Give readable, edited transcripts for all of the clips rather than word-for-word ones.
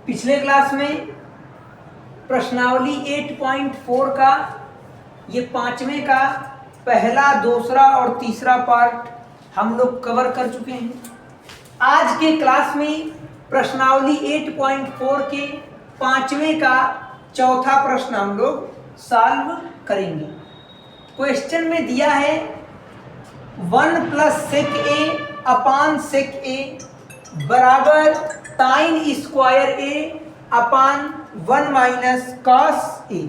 पिछले क्लास में प्रश्नावली 8.4 का ये पांचवें का पहला, दूसरा और तीसरा पार्ट हम लोग कवर कर चुके हैं। आज के क्लास में प्रश्नावली 8.4 के पांचवें का चौथा प्रश्न हम लोग सॉल्व करेंगे। क्वेश्चन में दिया है 1 + sec a upon sec a बराबर sin square a upon 1 - cos a।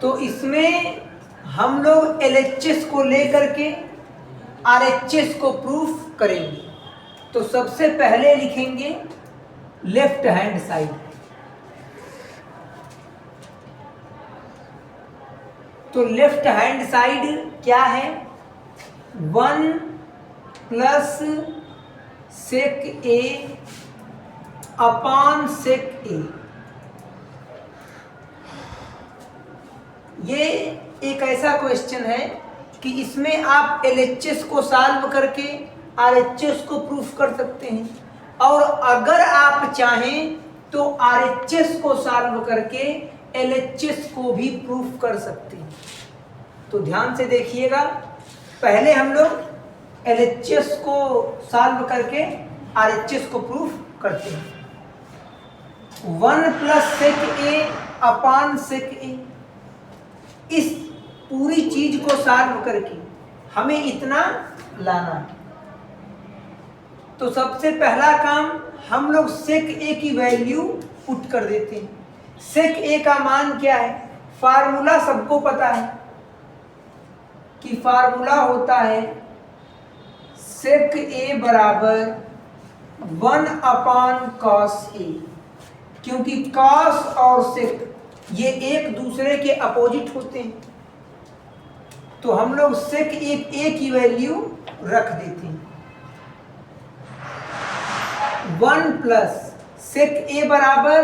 तो इसमें हम लोग LHS को लेकर के RHS को प्रूफ करेंगे। तो सबसे पहले लिखेंगे लेफ्ट हैंड साइड। तो लेफ्ट हैंड साइड क्या है? 1 + sec a upon sec a। ये एक ऐसा क्वेश्चन है कि इसमें आप LHS को सॉल्व करके RHS को प्रूफ कर सकते हैं, और अगर आप चाहें तो RHS को सॉल्व करके LHS को भी प्रूफ कर सकते हैं। तो ध्यान से देखिएगा, पहले हम लोग LHS को सॉल्व करके RHS को प्रूफ करते हैं। 1 + sec a upon sec a, इस पूरी चीज को सॉल्व करके हमें इतना लाना है। तो सबसे पहला काम हम लोग sec a की वैल्यू पुट कर देते हैं। sec a का मान क्या है? फार्मूला सबको पता है कि फार्मूला होता है sec a बराबर 1 / cos a, क्योंकि cos और sec ये एक दूसरे के अपोजिट होते हैं। तो हम लोग sec a की वैल्यू रख देते हैं। 1 + sec a बराबर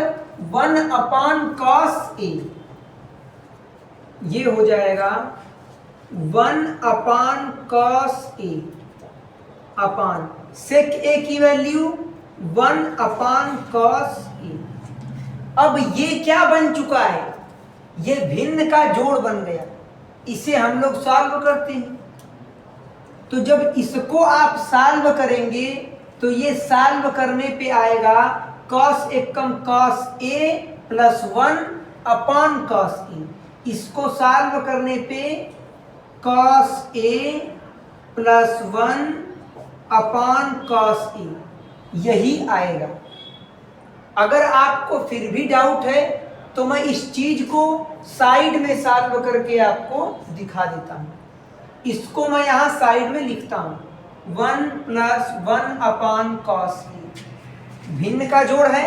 1 / cos a, ये हो जाएगा 1 / cos a upon sec a की वैल्यू 1 / cos a। अब ये क्या बन चुका है? ये भिन्न का जोड़ बन गया। इसे हम लोग सॉल्व करते हैं। तो जब इसको आप सॉल्व करेंगे तो ये सॉल्व करने पे आएगा cos Ekam cos a + 1 / cos a। इसको सॉल्व करने पे cos a + 1 / cos a यही आएगा। अगर आपको फिर भी डाउट है तो मैं इस चीज को साइड में सॉल्व करके आपको दिखा देता हूं। इसको मैं यहां साइड में लिखता हूं 1 + 1 / cos a। भिन्न का जोड़ है,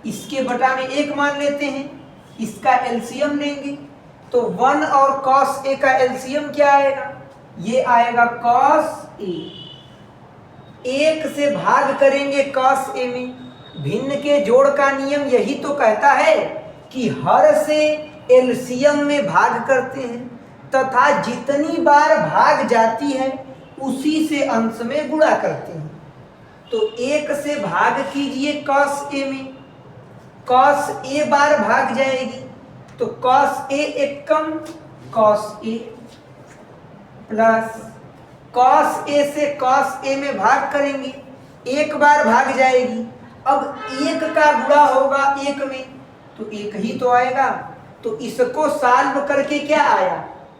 इसके बटा में 1 मान लेते हैं, इसका एलसीएम लेंगे। तो 1 और cos a का एलसीएम क्या आएगा? ये आएगा cos a। 1 से भाग करेंगे cos a में। भिन्न के जोड़ का नियम यही तो कहता है कि हर से एलसीएम में भाग करते हैं, तथा जितनी बार भाग जाती है उसी से अंश में गुणा करते हैं। तो 1 से भाग कीजिए cos a में, cos a बार भाग जाएगी, तो cos a Ekam cos a plus cos a से cos a में भाग करेंगे, 1 बार भाग जाएगी। अब 1 का गुणा होगा 1 में, तो 1 ही तो आएगा। तो इसको सॉल्व करके क्या आया?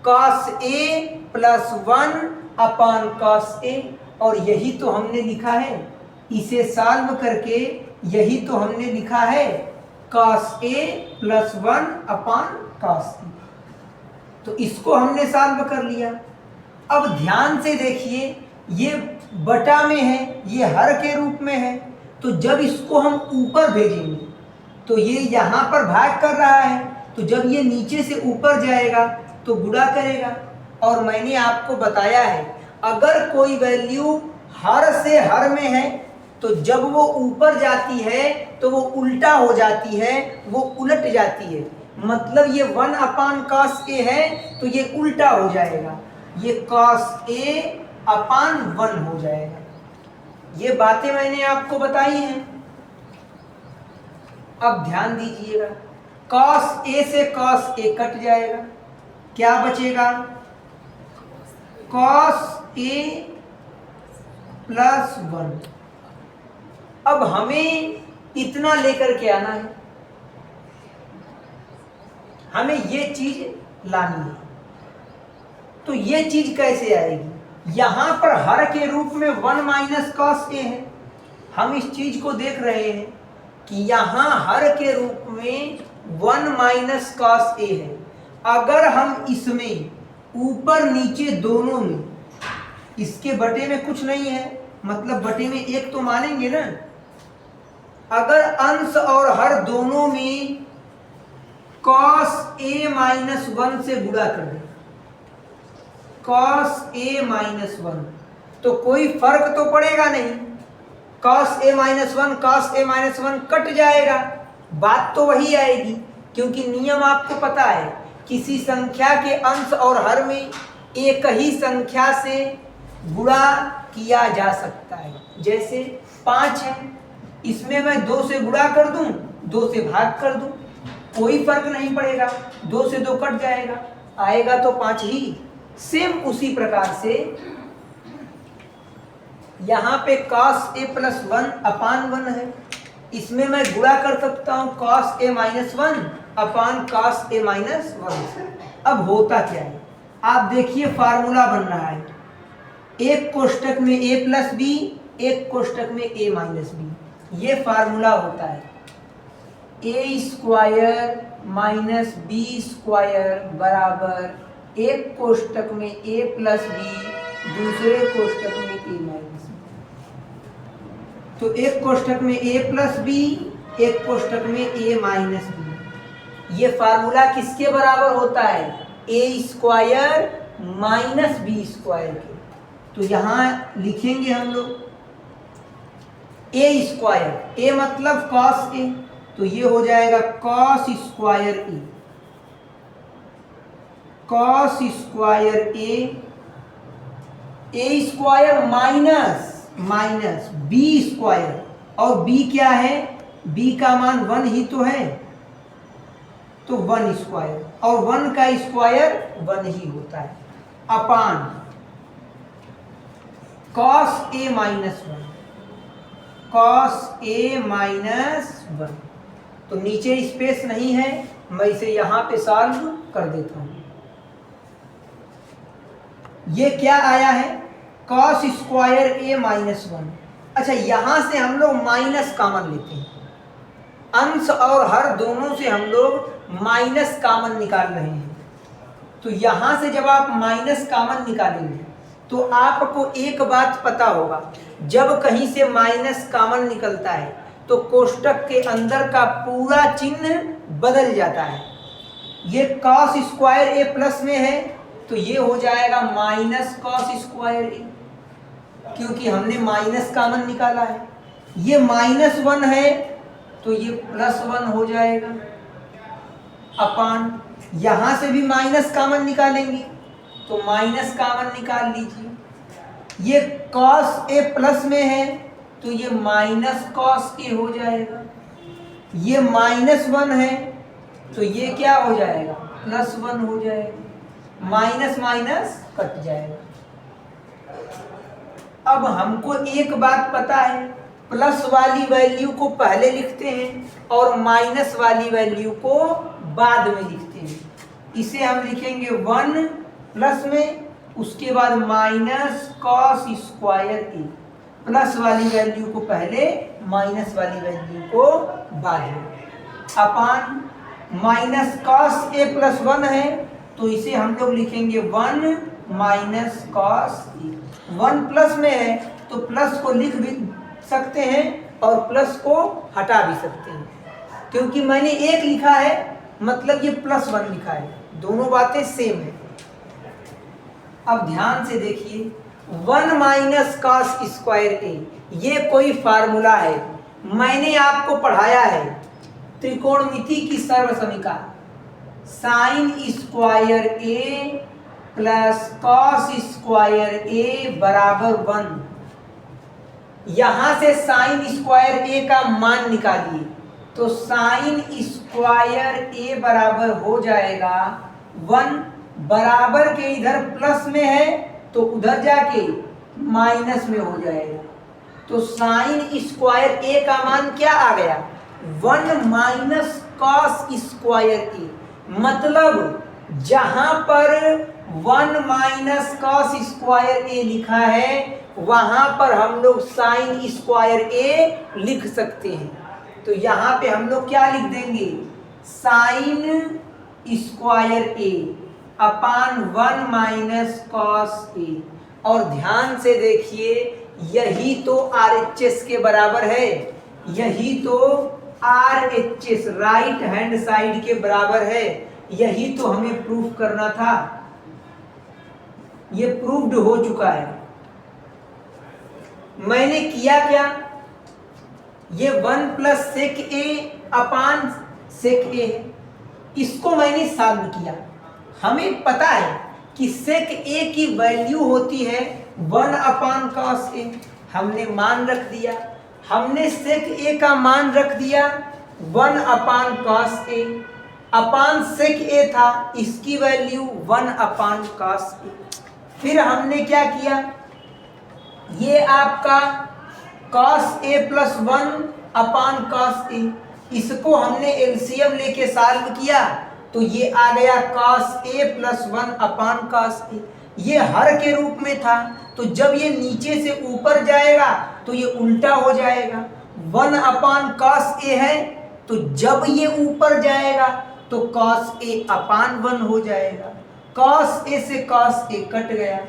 cos a + 1 / cos a, और यही तो हमने लिखा है। इसे सॉल्व करके यही तो हमने लिखा है cos a + 1 / cos a। तो इसको हमने सॉल्व कर लिया। अब ध्यान से देखिए, ये बटा में है, ये हर के रूप में है। तो जब इसको हम ऊपर भेजेंगे तो ये यहाँ पर भाग कर रहा है, तो जब ये नीचे से ऊपर जाएगा तो गुणा करेगा। और मैंने आपको बताया है, अगर कोई वैल्यू हर से हर में है तो जब वो ऊपर जाती है तो वो उल्टा हो जाती है, वो उलट जाती है। मतलब ये 1 / cos a है तो ये उल्टा हो जाएगा, ये cos a / 1 हो जाएगा। ये बातें मैंने आपको बताई हैं। अब ध्यान दीजिएगा, cos A से cos A कट जाएगा, क्या बचेगा? cos A plus 1। अब हमें इतना लेकर के आना है, हमें ये चीज लानी है। तो ये चीज कैसे आएगी? यहां पर हर के रूप में 1 माइनस कॉस ए है। हम इस चीज को देख रहे हैं कि यहां हर के रूप में 1 माइनस कॉस ए है। अगर हम इसमें ऊपर नीचे दोनों में, इसके बटे में कुछ नहीं है, मतलब बटे में एक तो मानेंगे ना। अगर अंश और हर दोनों में cos a माइनस 1 से गुणा कर दें, cos a माइनस 1, तो कोई फर्क तो पड़ेगा नहीं। cos a minus 1 cos a minus 1 cut जाएगा, बात तो वही आएगी, क्योंकि नियम आपको पता है, किसी संख्या के अंश और हर में एक ही संख्या से गुणा किया जा सकता है। जैसे 5 है, इसमें मैं 2 से गुणा कर दूं, 2 से भाग कर दूं, कोई फर्क नहीं पड़ेगा, 2 से 2 कट जाएगा, आएगा तो 5 ही। सेम उसी प्रकार से यहाँ पे cos a प्लस 1 अपान 1 है, इसमें मैं गुणा कर सकता हूँ cos a minus 1 upon cos a minus 1। अब होता क्या है, आप देखिए फार्मूला बन रहा है, एक कोष्टक में a प्लस बी, एक कोष्टक में a माइनस बी। ये फार्मूला होता है a square minus B square बराबर एक कोष्टक में a प्लस बी, दूसरे कोष्टक में a माइनस बी। तो एक कोष्टक में a प्लस बी, एक कोष्टक में a माइनस बी। ये फार्मूला किसके बराबर होता है? a square minus B square के। तो यहाँ लिखेंगे हम लोग a स्क्वायर, a मतलब cos a, तो ये हो जाएगा cos square a, cos square a square minus minus B square, और b क्या है? b का मान 1 ही तो है, तो 1 स्क्वायर, और 1 का स्क्वायर 1 ही होता है, अपान cos a minus 1, cos a minus 1। तो नीचे स्पेस नहीं है, मैं इसे यहां पे सॉल्व कर देता हूं। ये क्या आया है? cos square a minus 1। अच्छा, यहां से हम लोग माइनस कॉमन लेते हैं, अंश और हर दोनों से हम लोग माइनस कॉमन निकाल रहे हैं। तो यहां से जब आप माइनस कॉमन निकालेंगे तो आपको एक बात पता होगा, जब कहीं से माइनस कॉमन निकलता है तो कोष्टक के अंदर का पूरा चिन्ह बदल जाता है। ये cos स्क्वायर a प्लस में है, तो ये हो जाएगा माइनस cos स्क्वायर a, क्योंकि हमने माइनस कॉमन निकाला है। ये माइनस 1 है, तो ये प्लस 1 हो जाएगा, अपान यहां से भी माइनस कॉमन निकालेंगे तो माइनस कॉमन निकाल लीजिए। ये cos a प्लस में है, तो ये माइनस cos a हो जाएगा। ये माइनस 1 है, तो ये क्या हो जाएगा? प्लस 1 हो जाएगा, माइनस माइनस कट जाएगा। अब हमको एक बात पता है, प्लस वाली वैल्यू को पहले लिखते हैं और माइनस वाली वैल्यू को बाद में लिखते हैं। इसे हम लिखेंगे 1 प्लस में, उसके बाद minus cos square a, plus वाली वैल्यू को पहले, माइनस वाली वैल्यू को बाद में, upon minus cos a plus 1 है, तो इसे हम लोग लिखेंगे 1 माइनस cos a। 1 प्लस में है तो प्लस को लिख भी सकते हैं और प्लस को हटा भी सकते हैं, क्योंकि मैंने 1 लिखा है मतलब ये प्लस 1 लिखा है, दोनों बातें सेम है। अब ध्यान से देखिए, 1 माइनस cos स्क्वायर a, ये कोई फार्मूला है, मैंने आपको पढ़ाया है त्रिकोणमिति की सर्वसमीका, sine square a plus cos square a बराबर 1। यहां से साइन स्क्वायर ए का मान निकालिए, तो साइन स्क्वायर ए बराबर हो जाएगा 1, बराबर के इधर प्लस में है तो उधर जाके माइनस में हो जाएगा। तो साइन स्क्वायर ए का मान क्या आ गया, 1 माइनस कॉस स्क्वायर ए। मतलब जहां पर 1 माइनस कॉस स्क्वायर ए लिखा है वहां पर हम लोग साइन स्क्वायर ए लिख सकते हैं। तो यहां पे हम लोग क्या लिख देंगे, sign square A upon 1 minus cos A. और ध्यान से देखिए, यही तो RHS के बराबर है, यही तो RHS राइट हैंड साइड के बराबर है, यही तो हमें प्रूफ करना था। ये प्रूव्ड हो चुका है। मैंने किया क्या, ये 1 प्लस सेक ए अपान सेक ए है, इसको मैंने सॉल्व किया। हमें पता है कि सेक ए की वैल्यू होती है 1 अपान कॉस ए। हमने मान रख दिया, हमने सेक ए का मान रख दिया 1 अपान कॉस ए, अपान सेक ए था, इसकी वैल्यू 1 अपान कॉस ए। फिर हमने क्या किया, ये आपका cos A plus 1 upon cos A, इसको हमने एलसीएम लेके सॉल्व किया तो ये आ गया cos A plus 1 upon cos A. ये हर के रूप में था, तो जब ये नीचे से ऊपर जाएगा तो ये उल्टा हो जाएगा। 1 अपान कॉस ए है, तो जब ये ऊपर जाएगा तो कॉस ए अपान 1 हो जाएगा। कॉस ए से कॉस ए कट गया,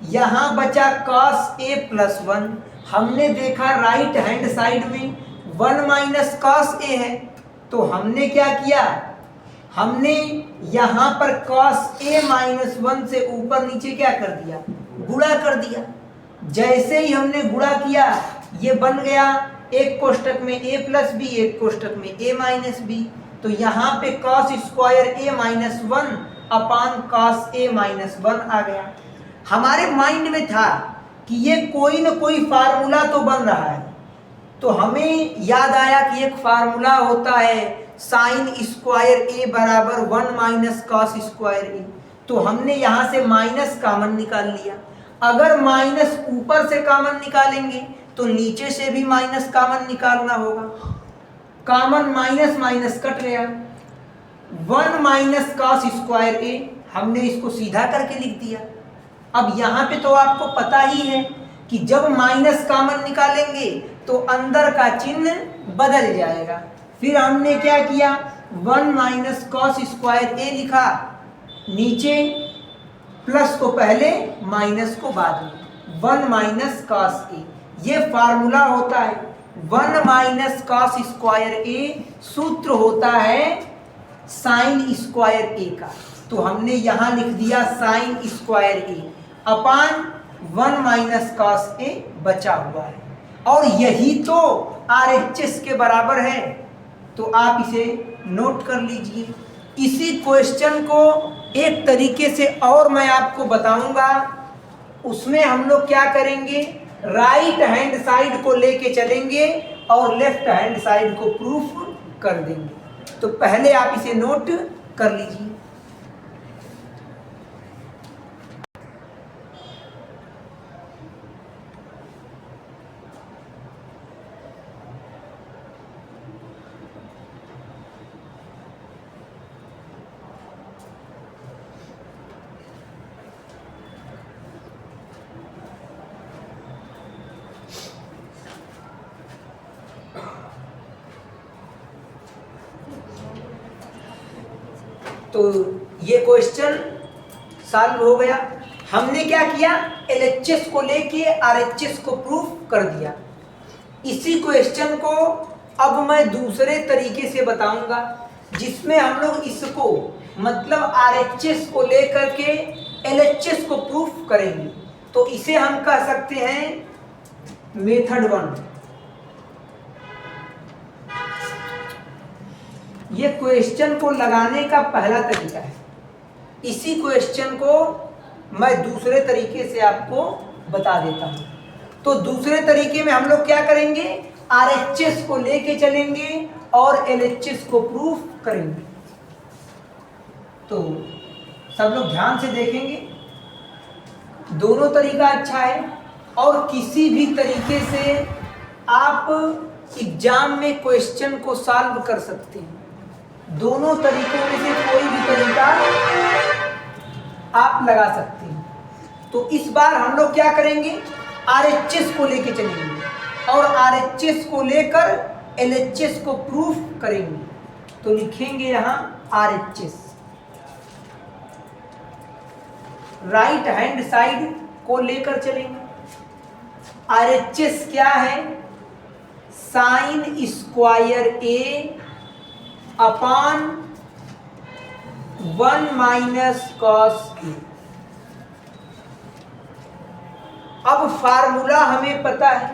यहाँ बचा कॉस ए प्लस 1। हमने देखा राइट हैंड साइड में 1 माइनस कॉस ए है, तो हमने क्या किया, हमने यहाँ पर कॉस ए माइनस 1 से ऊपर नीचे क्या कर दिया, गुणा कर दिया। जैसे ही हमने गुणा किया ये बन गया एक कोष्टक में a प्लस बी, एक कोष्टक में a माइनस बी। तो यहाँ पे cos square a minus 1 upon cos a minus 1 आ गया। हमारे माइंड में था कि ये कोई न कोई फार्मूला तो बन रहा है, तो हमें याद आया कि एक फार्मूला होता है साइन स्क्वायर ए बराबर 1 माइनस कॉस स्क्वायर ए। तो हमने यहाँ से माइनस कॉमन निकाल लिया। अगर माइनस ऊपर से कॉमन निकालेंगे तो नीचे से भी माइनस कॉमन निकालना होगा। कॉमन माइनस माइनस कट गया, 1 माइनस कॉस स्क्वायर ए, हमने इसको सीधा करके लिख दिया। अब यहाँ पे तो आपको पता ही है कि जब माइनस कॉमन निकालेंगे तो अंदर का चिन्ह बदल जाएगा। फिर हमने क्या किया, 1 माइनस कॉस स्क्वायर ए लिखा, नीचे प्लस को पहले माइनस को बाद में, 1 माइनस कॉस ए। ये फार्मूला होता है 1 माइनस कॉस स्क्वायर ए, सूत्र होता है साइन स्क्वायर ए का। तो हमने यहाँ लिख दिया sign square A upon 1 minus cos A बचा हुआ है, और यही तो RHS के बराबर है। तो आप इसे नोट कर लीजिए। इसी क्वेश्चन को एक तरीके से और मैं आपको बताऊंगा, उसमें हम लोग क्या करेंगे, राइट हैंड साइड को लेके चलेंगे और लेफ्ट हैंड साइड को प्रूफ कर देंगे। तो पहले आप इसे नोट कर लीजिए। तो ये क्वेश्चन सॉल्व हो गया। हमने क्या किया, LHS को लेके RHS को प्रूफ कर दिया। इसी क्वेश्चन को अब मैं दूसरे तरीके से बताऊंगा, जिसमें हम लोग इसको मतलब RHS को लेकर के LHS को प्रूफ करेंगे। तो इसे हम कह सकते हैं मेथड 1। ये क्वेश्चन को लगाने का पहला तरीका है। इसी क्वेश्चन को मैं दूसरे तरीके से आपको बता देता हूँ। तो दूसरे तरीके में हम लोग क्या करेंगे, RHS को लेके चलेंगे और LHS को प्रूफ करेंगे। तो सब लोग ध्यान से देखेंगे, दोनों तरीका अच्छा है और किसी भी तरीके से आप एग्जाम में क्वेश्चन को सॉल्व कर सकते हैं। दोनों तरीकों में से कोई भी तरीका आप लगा सकते हैं। तो इस बार हम लोग क्या करेंगे, RHS को लेके चलेंगे और RHS को लेकर LHS को प्रूफ करेंगे। तो लिखेंगे यहां RHS, राइट हैंड साइड को लेकर चलेंगे। RHS क्या है, sign square A upon 1 minus cos A। अब फार्मूला हमें पता है,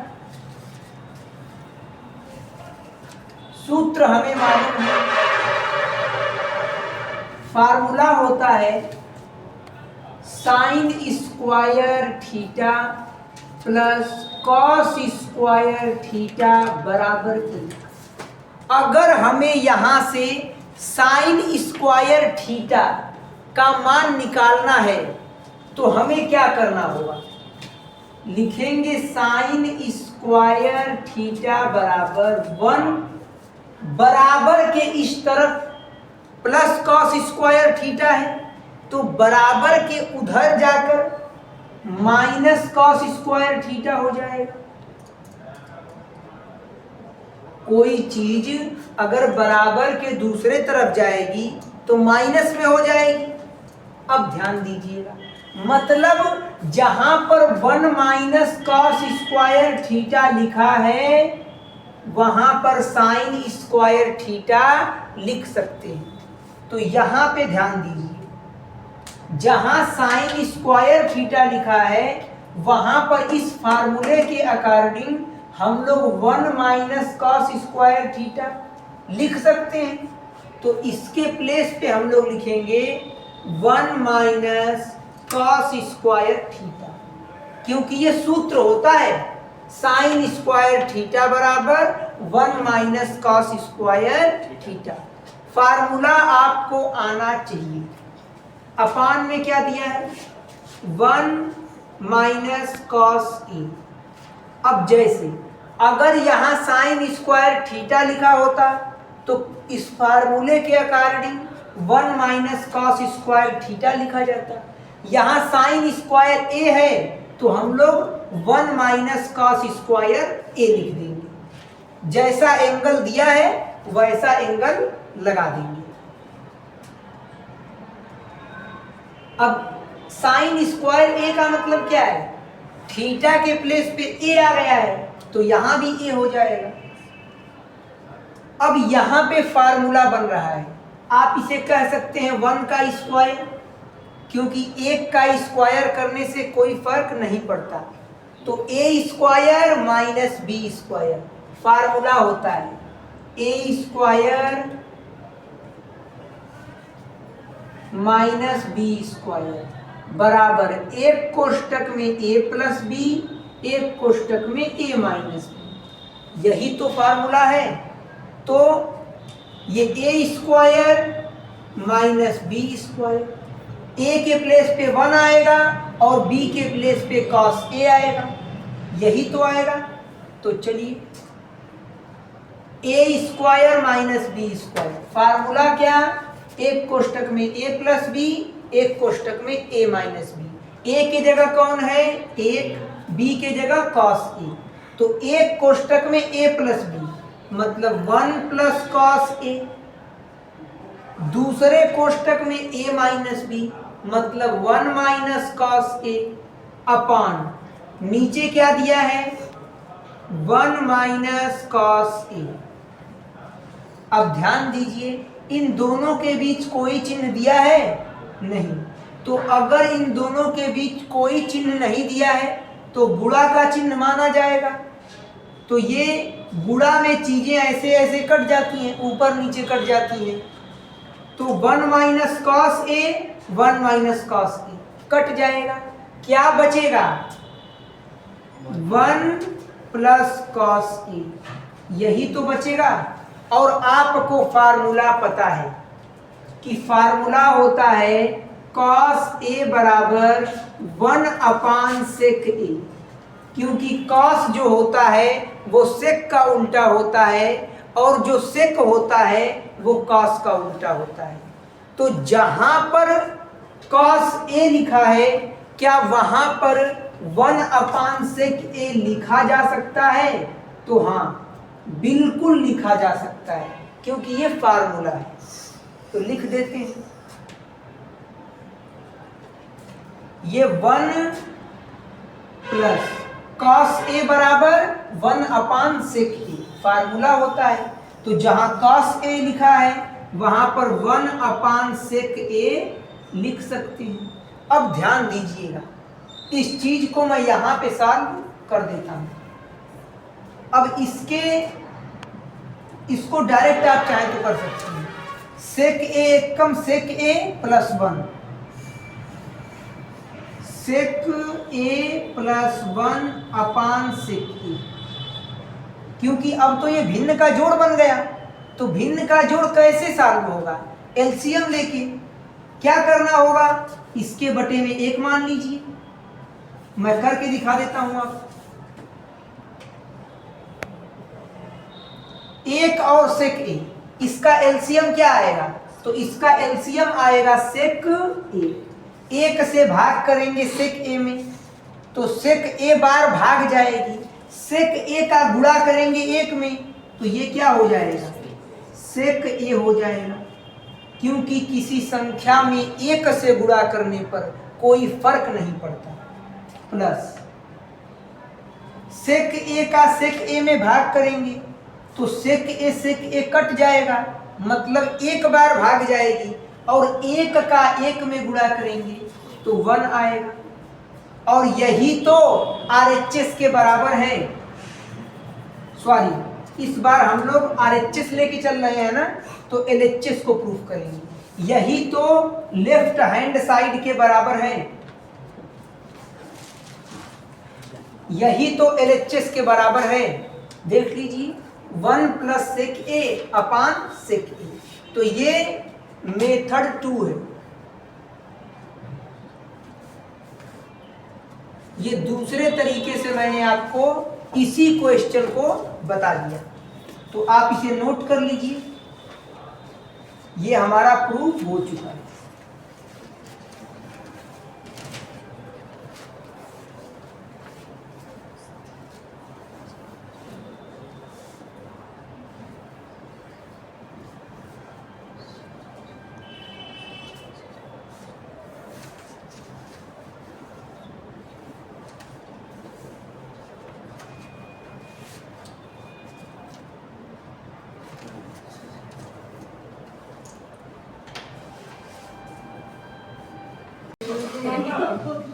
सूत्र हमें मालूम है। फार्मूला होता है sign square theta plus cos square theta बराबर 1। अगर हमें यहां से साइन स्क्वायर थीटा का मान निकालना है तो हमें क्या करना होगा, लिखेंगे साइन स्क्वायर थीटा बराबर 1, बराबर के इस तरफ प्लस कॉस स्क्वायर थीटा है तो बराबर के उधर जाकर माइनस कॉस स्क्वायर थीटा हो जाएगा। कोई चीज अगर बराबर के दूसरे तरफ जाएगी तो माइनस में हो जाएगी। अब ध्यान दीजिएगा, मतलब जहां पर 1 माइनस कॉस स्क्वायर थीटा लिखा है वहां पर साइन स्क्वायर थीटा लिख सकते हैं। तो यहां पे ध्यान दीजिए, जहां साइन स्क्वायर थीटा लिखा है वहां पर इस फार्मूले के अकॉर्डिंग हम लोग 1 माइनस कॉस स्क्वायर थीटा लिख सकते हैं। तो इसके प्लेस पे हम लोग लिखेंगे 1 माइनस कॉस स्क्वायर थीटा, क्योंकि ये सूत्र होता है साइन स्क्वायर थीटा बराबर 1 minus cos square theta. Formula आपको आना चाहिए। अपान में क्या दिया है, 1 माइनस कॉस ए। अब जैसे अगर यहां साइन स्क्वायर थीटा लिखा होता तो इस फार्मूले के according 1 minus cos square theta लिखा जाता। यहां साइन स्क्वायर ए है तो हम लोग 1 माइनस कॉस स्क्वायर ए लिख देंगे। जैसा एंगल दिया है वैसा एंगल लगा देंगे। अब साइन स्क्वायर ए का मतलब क्या है, थीटा के प्लेस पे ए आ गया है तो यहां भी ए हो जाएगा। अब यहां पे फार्मूला बन रहा है, आप इसे कह सकते हैं 1 का स्क्वायर, क्योंकि 1 का स्क्वायर करने से कोई फर्क नहीं पड़ता। तो A square minus B square formula होता है, A square minus B square बराबर एक कोष्टक में ए प्लस बी, एक कोष्टक में ए माइनस बी। यही तो फार्मूला है। तो ये ए स्क्वायर माइनस बी स्क्वायर, ए के प्लेस पे 1 आएगा और बी के प्लेस पे कॉस ए आएगा, यही तो आएगा। तो चलिए A square minus B square formula क्या, एक कोष्टक में ए प्लस बी, एक कोष्टक में ए माइनस बी। ए की जगह कौन है 1, बी के जगह कॉस ए। तो एक कोष्टक में ए प्लस बी मतलब 1 प्लस कॉस ए, दूसरे कोष्टक में ए माइनस बी मतलब 1 माइनस कॉस ए अपान नीचे क्या दिया है 1 माइनस कॉस ए। अब ध्यान दीजिए, इन दोनों के बीच कोई चिन्ह दिया है नहीं। तो अगर इन दोनों के बीच कोई चिन्ह नहीं दिया है तो गुणा का चिन्ह माना जाएगा। तो ये गुणा में चीजें ऐसे ऐसे कट जाती हैं, ऊपर नीचे कट जाती हैं। तो 1 minus cos A 1 minus cos A cut जाएगा, क्या बचेगा 1 प्लस कॉस ए, यही तो बचेगा। और आपको फार्मूला पता है कि फार्मूला होता है कॉस ए बराबर 1 अपान सेक ए, क्योंकि कॉस जो होता है वो सेक का उल्टा होता है और जो सेक होता है वो कॉस का उल्टा होता है। तो जहां पर कॉस ए लिखा है, क्या वहां पर 1 अपान सेक ए लिखा जा सकता है? तो हाँ, बिल्कुल लिखा जा सकता है, क्योंकि ये फार्मूला है। तो लिख देते हैं, ये 1 प्लस कॉस ए बराबर 1 अपान सेक ए फार्मूला होता है। तो जहां कॉस ए लिखा है वहां पर 1 अपान सेक ए लिख सकते हैं। अब ध्यान दीजिएगा, इस चीज को मैं यहां पे सॉल्व कर देता हूं। अब इसको डायरेक्ट आप चाहे तो कर सकते हैं। सेक ए कम सेक ए प्लस 1, सेक ए प्लस 1 अपान सेक ए, क्योंकि अब तो ये भिन्न का जोड़ बन गया। तो भिन्न का जोड़ कैसे सॉल्व होगा? एलसीएम लेके। क्या करना होगा? इसके बटे में 1 मान लीजिए, मैं करके दिखा देता हूं। आप 1 और सेक ए, इसका एलसीएम क्या आएगा? तो इसका एलसीएम आएगा सेक ए। 1 से भाग करेंगे सेक ए में, तो सेक ए बार भाग जाएगी। सेक ए का गुणा करेंगे 1 में, तो ये क्या हो जाएगा? सेक ए हो जाएगा, क्योंकि किसी संख्या में 1 से गुणा करने पर कोई फर्क नहीं पड़ता। प्लस सेक ए का सेक ए में भाग करेंगे, तो सेक ए कट जाएगा, मतलब 1 बार भाग जाएगी, और 1 का 1 में गुणा करेंगे तो 1 आएगा। और यही तो RHS के बराबर है। सॉरी, इस बार हम लोग RHS लेके चल रहे हैं ना, तो LHS को प्रूफ करेंगे। यही तो लेफ्ट हैंड साइड के बराबर है, यही तो LHS के बराबर है। देख लीजिए, 1 प्लस सेक ए अपान सेक ए। तो ये मेथड 2 है। ये दूसरे तरीके से मैंने आपको इसी क्वेश्चन को बता दिया, तो आप इसे नोट कर लीजिए। ये हमारा प्रूफ हो चुका है।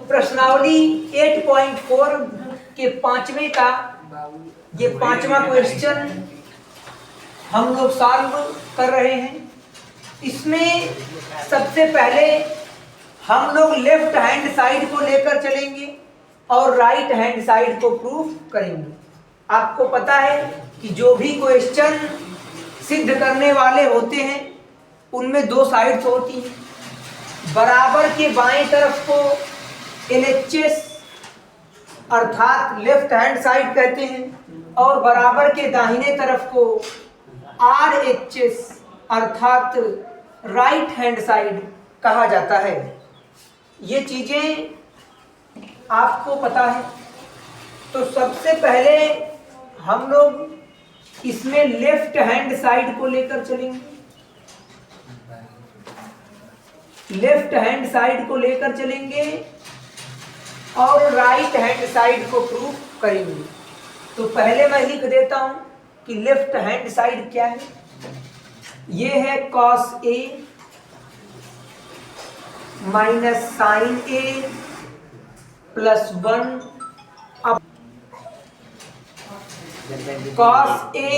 प्रश्नावली 8.4 के 5वें का ये 5वां क्वेश्चन हम लोग सॉल्व कर रहे हैं। इसमें सबसे पहले हम लोग लेफ्ट हैंड साइड को लेकर चलेंगे और राइट हैंड साइड को प्रूफ करेंगे। आपको पता है कि जो भी क्वेश्चन सिद्ध करने वाले होते हैं उनमें 2 साइड्स होती हैं। बराबर के बाएं तरफ को LHS अर्थात लेफ्ट हैंड साइड कहते हैं, और बराबर के दाहिने तरफ को RHS अर्थात राइट हैंड साइड कहा जाता है। ये चीजें आपको पता है। तो सबसे पहले हम लोग इसमें लेफ्ट हैंड साइड को लेकर चलेंगे। लेफ्ट हैंड साइड को लेकर चलेंगे और राइट हैंड साइड को प्रूफ करेंगे। तो पहले मैं लिख देता हूं कि लेफ्ट हैंड साइड क्या है। ये है cos A minus sine A plus 1 अब cos A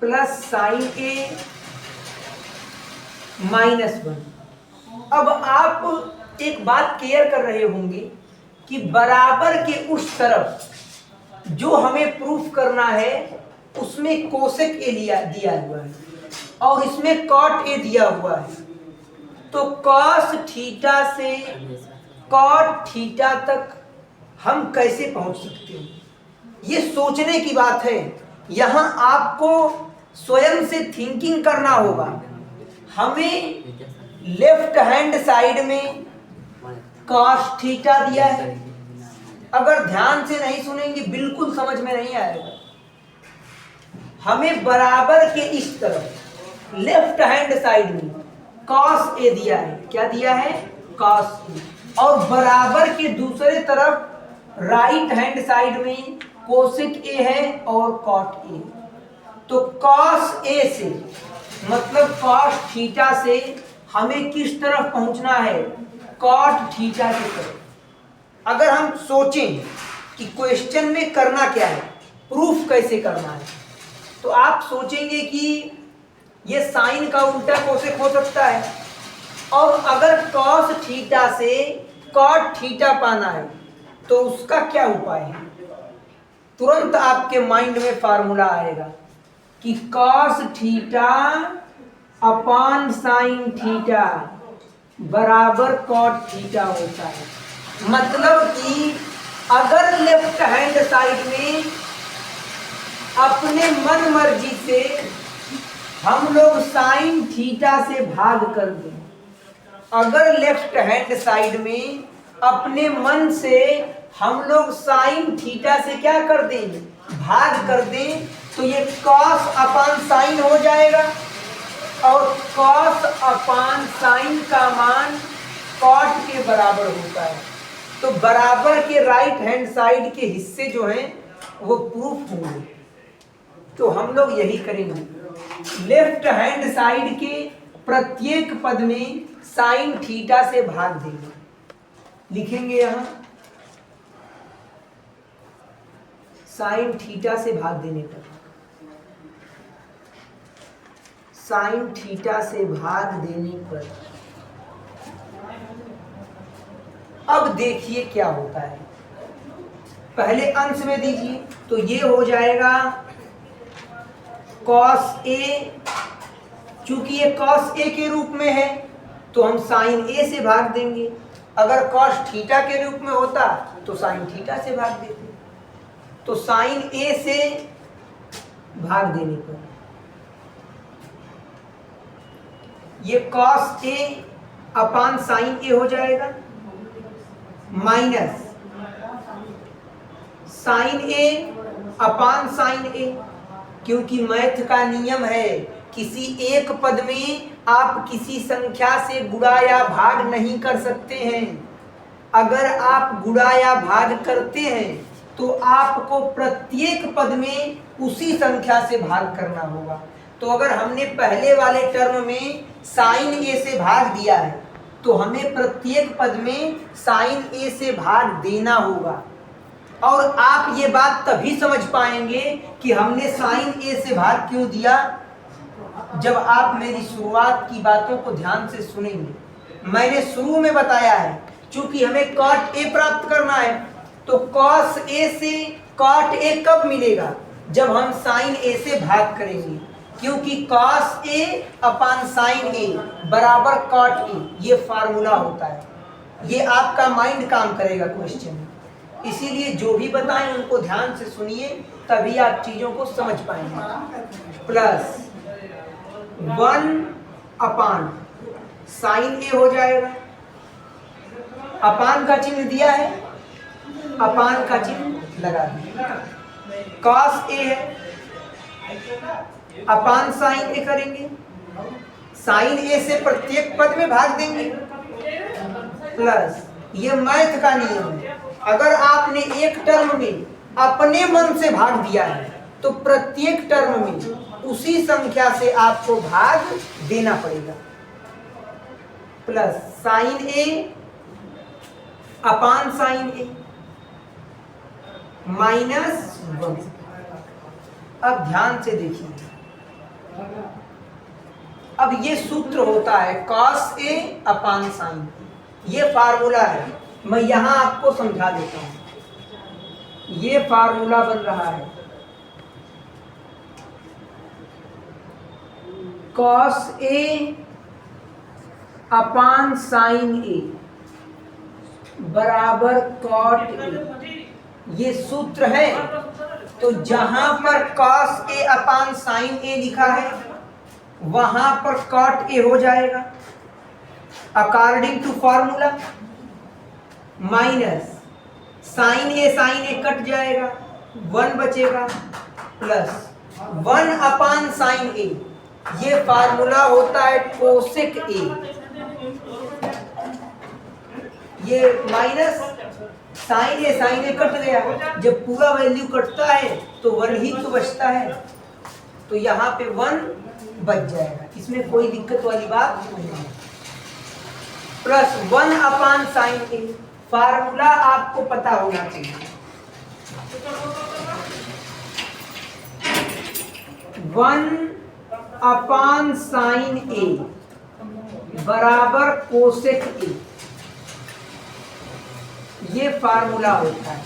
plus sine A minus 1। अब आप एक बात क्लियर कर रहे होंगे कि बराबर के उस तरफ जो हमें प्रूफ करना है उसमें कोसेक ए दिया हुआ है और इसमें कॉट ए दिया हुआ है, तो कॉस थीटा से कॉट थीटा तक हम कैसे पहुंच सकते हैं, ये सोचने की बात है। यहां आपको स्वयं से थिंकिंग करना होगा। हमें लेफ्ट हैंड साइड में कॉस थीटा दिया है, अगर ध्यान से नहीं सुनेंगे बिल्कुल समझ में नहीं आएगा। हमें बराबर के इस तरफ लेफ्ट हैंड साइड में कॉस ए दिया है, क्या दिया है, कॉस ए, और बराबर के दूसरे तरफ राइट हैंड साइड में कोसेक ए है और कॉट ए। तो कॉस ए से मतलब कॉस थीटा से हमें किस तरफ पहुंचना है, कॉट थीटा की तरफ। अगर हम सोचें कि क्वेश्चन में करना क्या है, प्रूफ कैसे करना है, तो आप सोचेंगे कि ये साइन का उल्टा कोसेक हो सकता है, और अगर कॉस थीटा से कॉट थीटा पाना है तो उसका क्या उपाय है। तुरंत आपके माइंड में फार्मूला आएगा कि cos theta upon sine theta बराबर कॉट थीटा होता है। मतलब कि अगर लेफ्ट हैंड साइड में अपने मन मर्जी से हम लोग साइन थीटा से भाग कर दें, अगर लेफ्ट हैंड साइड में अपने मन से हम लोग साइन थीटा से क्या कर दें, भाग कर दें, तो ये कॉस अपान साइन हो जाएगा और कॉस अपान साइन का मान कॉट के बराबर होता है। तो बराबर के राइट हैंड साइड के हिस्से जो हैं वो प्रूफ होंगे। तो हम लोग यही करेंगे, लेफ्ट हैंड साइड के प्रत्येक पद में साइन थीटा से भाग देंगे। लिखेंगे यहां साइन थीटा से भाग देने पर, साइन थीटा से भाग देने पर अब देखिए क्या होता है। पहले अंश में दीजिए, तो ये हो जाएगा कॉस ए, चूंकि ये कॉस ए के रूप में है तो हम साइन ए से भाग देंगे। अगर कॉस थीटा के रूप में होता तो साइन थीटा से भाग देते। तो साइन ए से भाग देने पर ये कॉस ए अपान साइन ए हो जाएगा, minus sine A upon sign ए, क्योंकि मैथ का नियम है किसी एक पद में आप किसी संख्या से गुणा या भाग नहीं कर सकते हैं। अगर आप गुणा या भाग करते हैं तो आपको प्रत्येक पद में उसी संख्या से भाग करना होगा। तो अगर हमने पहले वाले टर्म में साइन ए से भाग दिया है तो हमें प्रत्येक पद में साइन ए से भाग देना होगा। और आप ये बात तभी समझ पाएंगे कि हमने साइन ए से भाग क्यों दिया, जब आप मेरी शुरुआत की बातों को ध्यान से सुनेंगे। मैंने शुरू में बताया है चूंकि हमें कॉट ए प्राप्त करना है, तो कॉस ए से कॉट ए कब मिलेगा, जब हम साइन ए से भाग करेंगे, क्योंकि कॉस ए अपान साइन ए बराबर कॉट ए, ये फार्मूला होता है। ये आपका माइंड काम करेगा क्वेश्चन में। इसीलिए जो भी बताएं उनको ध्यान से सुनिए, तभी आप चीजों को समझ पाएंगे। प्लस 1 अपान साइन ए हो जाएगा, अपान का चिन्ह दिया है, अपान का चिन्ह लगा दिया। कॉस ए है, अपान साइन ए करेंगे, साइन ए से प्रत्येक पद में भाग देंगे, प्लस ये मैथ का नियम है। अगर आपने एक टर्म में अपने मन से भाग दिया है तो प्रत्येक टर्म में उसी संख्या से आपको भाग देना पड़ेगा। Plus sine A upon sign A minus 1। अब ध्यान से देखिए, अब ये सूत्र होता है कॉस ए अपान साइन, ये फार्मूला है। मैं यहां आपको समझा देता हूं। ये फार्मूला बन रहा है कॉस ए अपान साइन ए बराबर कॉट ए। ये सूत्र है। तो जहां पर कॉस ए अपान साइन ए लिखा है वहां पर कॉट ए हो जाएगा according to formula, minus sine A cut जाएगा, 1 बचेगा, प्लस 1 अपान साइन ए। ये फार्मूला होता है कोसेक ए। ये माइनस साइन ए कट गया। जब पूरा वैल्यू कटता है तो 1 ही तो बचता है, तो यहाँ पे 1 बच जाएगा, इसमें कोई दिक्कत वाली बात नहीं है। प्लस 1 अपान साइन ए, फार्मूला आपको पता होना चाहिए। 1 अपान साइन ए बराबर कोसेक ए, ये फार्मूला होता है।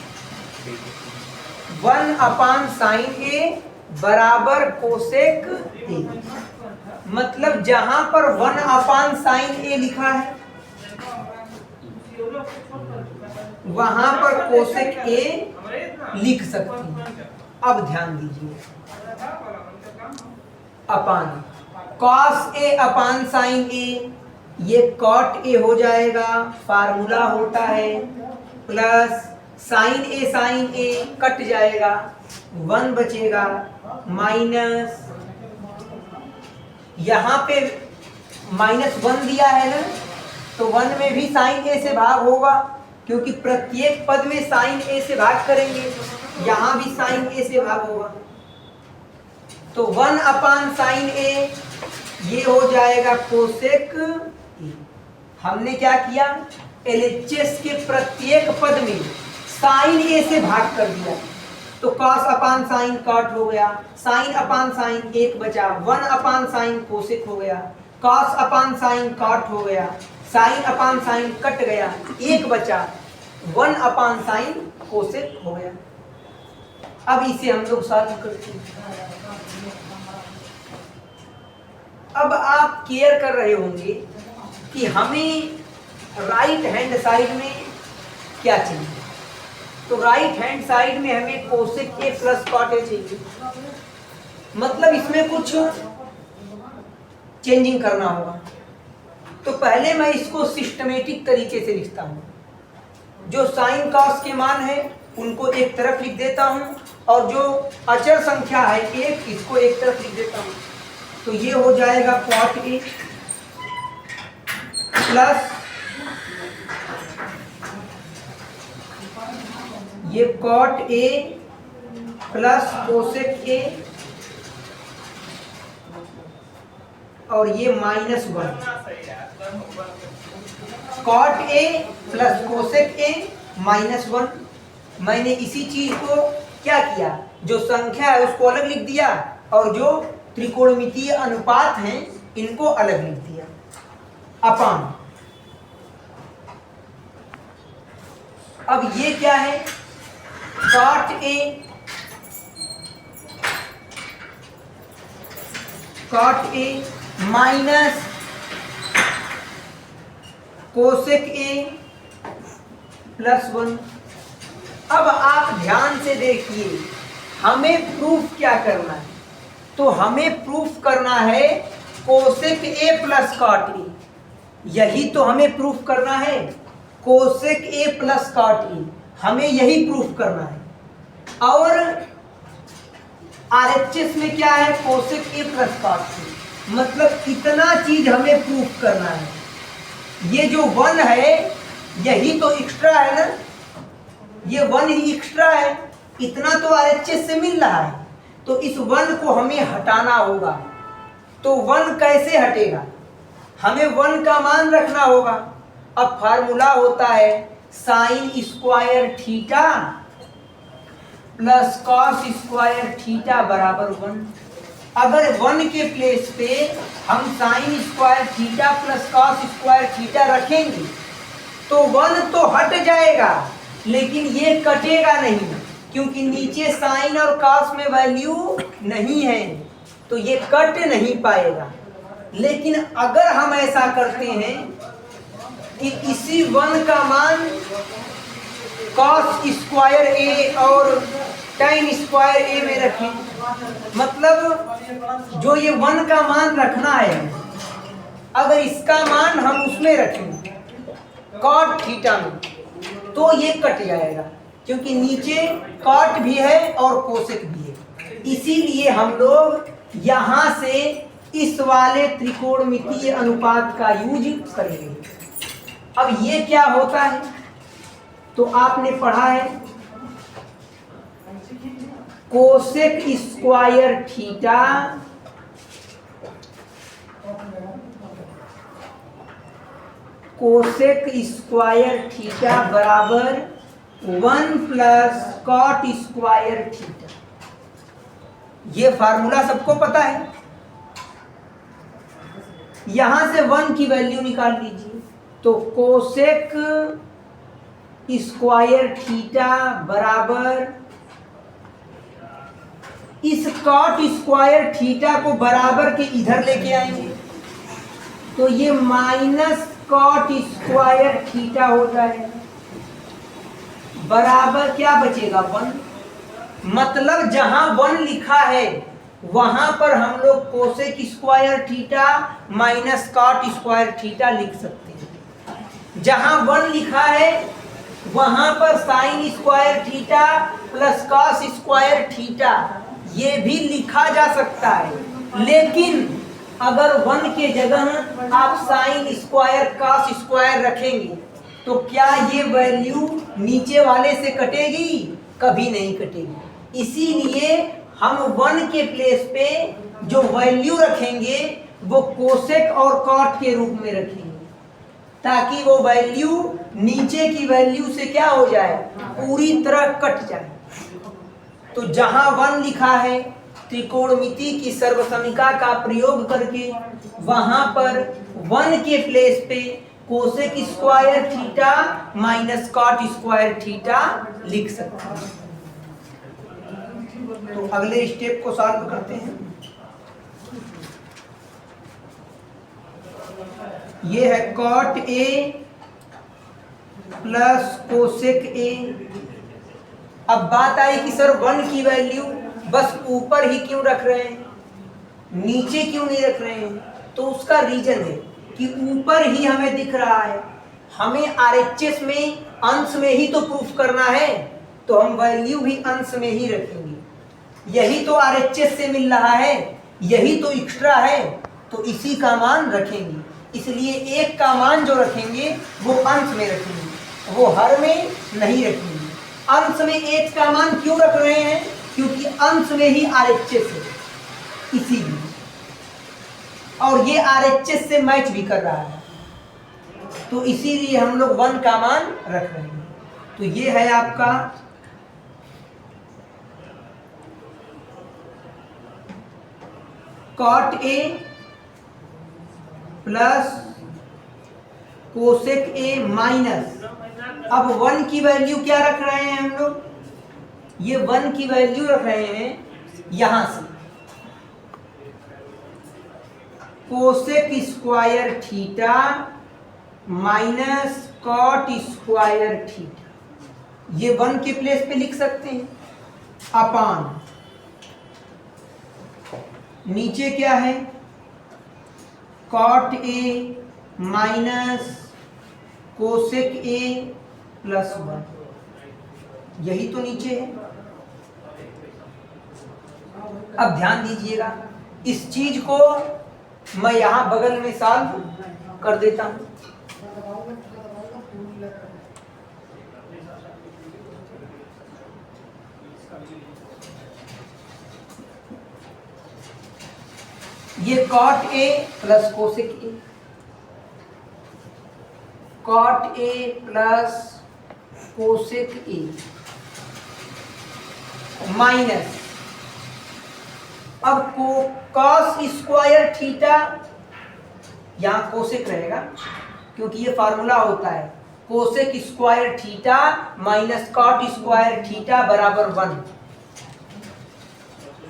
1 अपान साइन ए बराबर कोसेक ए, मतलब जहां पर 1 अपान साइन ए लिखा है वहां पर कोसेक ए लिख सकती हैं। अब ध्यान दीजिए, अपान कॉस ए अपान साइन ए, ये कॉट ए हो जाएगा, फार्मूला होता है, प्लस साइन ए कट जाएगा, 1 बचेगा, माइनस यहाँ पे -1 दिया है ना, तो 1 में भी साइन ए से भाग होगा, क्योंकि प्रत्येक पद में साइन ए से भाग करेंगे, यहाँ भी साइन ए से भाग होगा। तो 1 अपान साइन ए ये हो जाएगा कोसेक ए। हमने क्या किया, एलएचएस के प्रत्येक पद में साइन ए से भाग कर दिया, तो कॉस अपान साइन कॉट हो गया, साइन अपान साइन 1 बचा, 1 अपान साइन कोसेक हो गया, कॉस अपान साइन कॉट हो गया, साइन अपान साइन कट गया, 1 बचा, 1 अपान साइन कोसेक हो गया। अब इसे हम लोग सॉल्व करते हैं। अब आप केयर कर रहे होंगे कि हमें राइट हैंड साइड में क्या चाहिए, तो राइट हैंड साइड में हमें cosec A plus cot A चाहिए, मतलब इसमें कुछ चेंजिंग करना होगा। तो पहले मैं इसको सिस्टमेटिक तरीके से लिखता हूँ, जो साइन कॉस के मान है उनको एक तरफ लिख देता हूँ, और जो अचर संख्या है 1 इसको एक तरफ लिख देता हूँ। तो ये हो जाएगा कॉट ए प्लस ये cot A plus cosec A, और ये -1 cot A plus cosec A -1। मैंने इसी चीज को क्या किया, जो संख्या है उसको अलग लिख दिया, और जो त्रिकोणमितीय अनुपात हैं इनको अलग लिख दिया, अपान। अब ये क्या है, cot A minus cosec A plus 1। अब आप ध्यान से देखिए, हमें प्रूफ क्या करना है, तो हमें प्रूफ करना है cosec A plus cot A, यही तो हमें प्रूफ करना है, cosec A plus cot A, हमें यही प्रूफ करना है। और आरएचएस में क्या है, cosec A plus cot A, मतलब इतना चीज हमें प्रूफ करना है। ये जो 1 है यही तो एक्स्ट्रा है ना, ये 1 ही एक्स्ट्रा है, इतना तो आरएचएस से मिल रहा है, तो इस 1 को हमें हटाना होगा। तो 1 कैसे हटेगा, हमें 1 का मान रखना होगा। अब फार्मूला होता है sign square theta plus cos square theta बराबर 1। अगर 1 के प्लेस पे हम sign square theta plus cos square theta रखेंगे तो 1 तो हट जाएगा, लेकिन ये कटेगा नहीं, क्योंकि नीचे साइन और कॉस में वैल्यू नहीं है, तो ये कट नहीं पाएगा। लेकिन अगर हम ऐसा करते हैं कि इसी 1 का मान कॉस स्क्वायर ए और टाइन स्क्वायर ए में रखें, मतलब जो ये 1 का मान रखना है, अगर इसका मान हम उसमें रखें कॉट थीटा में, तो ये कट जाएगा, क्योंकि नीचे कॉट भी है और कोसेक भी है। इसीलिए हम लोग यहां से इस वाले त्रिकोणमितीय अनुपात का यूज करेंगे। अब ये क्या होता है, तो आपने पढ़ा है कोसेक स्क्वायर थीटा बराबर 1 प्लस कॉट स्क्वायर थीटा। ये फार्मूला सबको पता है। यहां से 1 की वैल्यू निकाल लीजिए, तो कोसेक स्क्वायर थीटा बराबर इस कॉट स्क्वायर थीटा को बराबर के इधर लेके आएंगे, तो ये माइनस कॉट स्क्वायर थीटा हो जाएगा, बराबर क्या बचेगा 1। मतलब जहां 1 लिखा है वहां पर हम लोग cosec square theta minus cot square theta लिख सकते हैं। जहां 1 लिखा है वहां पर sine square theta plus cos square theta ये भी लिखा जा सकता है। लेकिन अगर 1 के जगह आप साइन स्क्वायर कॉस स्क्वायर रखेंगे, तो क्या ये वैल्यू नीचे वाले से कटेगी? कभी नहीं कटेगी। इसीलिए हम 1 के प्लेस पे जो वैल्यू रखेंगे वो कोसेक और कॉट के रूप में रखेंगे, ताकि वो वैल्यू नीचे की वैल्यू से क्या हो जाए, पूरी तरह कट जाए। तो जहां 1 लिखा है, त्रिकोणमिति की सर्वसमीका का प्रयोग करके वहां पर 1 के प्लेस पे cosec square theta minus cot square theta लिख सकते हैं। तो अगले स्टेप को सॉल्व करते हैं। ये है cot A plus cosec A. अब बात आई कि सर 1 की वैल्यू बस ऊपर ही क्यों रख रहे हैं, नीचे क्यों नहीं रख रहे हैं? तो उसका रीजन है कि ऊपर ही हमें दिख रहा है, हमें आरएचएस में अंश में ही तो प्रूफ करना है, तो हम वैल्यू भी अंश में ही रखेंगे। यही तो आरएचएस से मिल रहा है, यही तो एक्स्ट्रा है, तो इसी का मान रखेंगे। इसलिए 1 का मान जो रखेंगे वो अंश में रखेंगे, वो हर में नहीं रखेंगे। अंश में 1 का मान क्यों रख रहे हैं? क्योंकि अंश में ही आरएचएस है, इसीलिए, और ये आरएचएस से मैच भी कर रहा है, तो इसीलिए हम लोग 1 का मान रख रहे हैं। तो ये है आपका cot A plus cosec A minus, अब 1 की वैल्यू क्या रख रहे हैं हम लोग? ये 1 की वैल्यू रख रहे हैं यहां से cosec square theta minus cot square theta. ये 1 के प्लेस पे लिख सकते हैं, अपान नीचे क्या है, cot A minus cosec A plus 1, यही तो नीचे है। अब ध्यान दीजिएगा, इस चीज को मैं यहां बगल में सॉल्व कर देता हूं। ये cot A plus cosec A, cot A plus cosec A minus, अब कॉस स्क्वायर थीटा, यहां कोसेक रहेगा क्योंकि ये फार्मूला होता है cosec square theta minus cot square theta बराबर 1।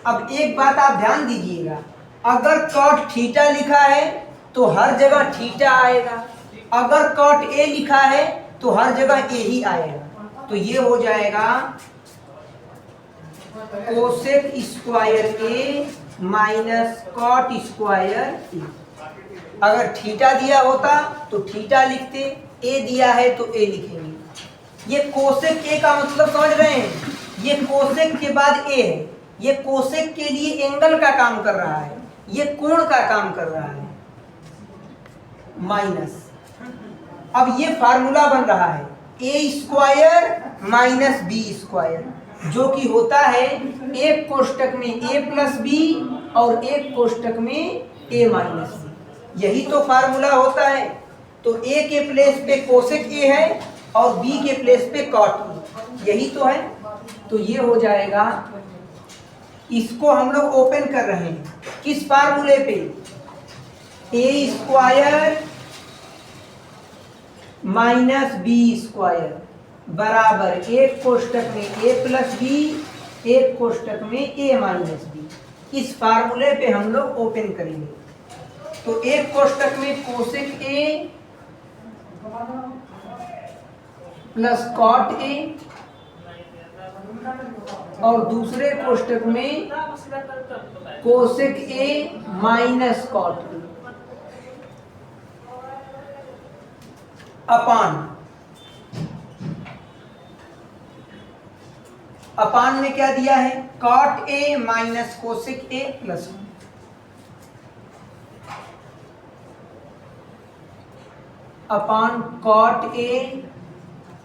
अब एक बात आप ध्यान दीजिएगा, अगर कॉट थीटा लिखा है तो हर जगह थीटा आएगा, अगर कॉट ए लिखा है तो हर जगह ए ही आएगा। तो ये हो जाएगा कोसेक स्क्वायर ए माइनस कॉट स्क्वायर ए। अगर थीटा दिया होता तो थीटा लिखते, ए दिया है तो ए लिखेंगे। ये कोसेक ए का मतलब समझ रहे हैं, ये कोसेक के बाद ए है, ये कोसेक के लिए एंगल का काम कर रहा है, ये कोण का काम कर रहा है माइनस। अब ये फार्मूला बन रहा है A square minus B square, जो कि होता है एक कोष्टक में ए प्लस बी और एक कोष्टक में ए माइनस बी। यही तो फार्मूला होता है। तो ए के प्लेस पे कोसेक ए है और बी के प्लेस पे कॉट ए, यही तो है। तो ये हो जाएगा, इसको हम लोग ओपन कर रहे हैं किस फार्मूले पे, ए स्क्वायर माइनस बी स्क्वायर बराबर एक कोष्टक में ए प्लस बी, एक कोष्टक में ए माइनस बी। इस फार्मूले पे हम लोग ओपन करेंगे। तो एक कोष्टक में cosec A plus cot A और दूसरे कोष्टक में cosec A minus cot A upon में क्या दिया है, cot A minus cosec A plus upon cot A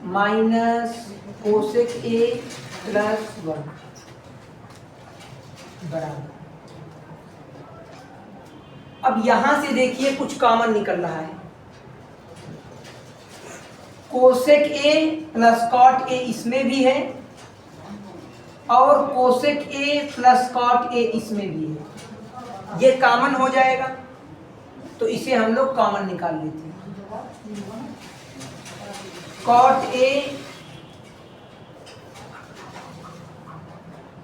minus cosec A plus 1 बराबर। अब यहां से देखिए कुछ कॉमन निकल रहा है, cosec A plus cot A इसमें भी है और cosec A plus cot A इसमें भी है, ये कॉमन हो जाएगा। तो इसे हम लोग कॉमन निकाल लेते हैं। Cot A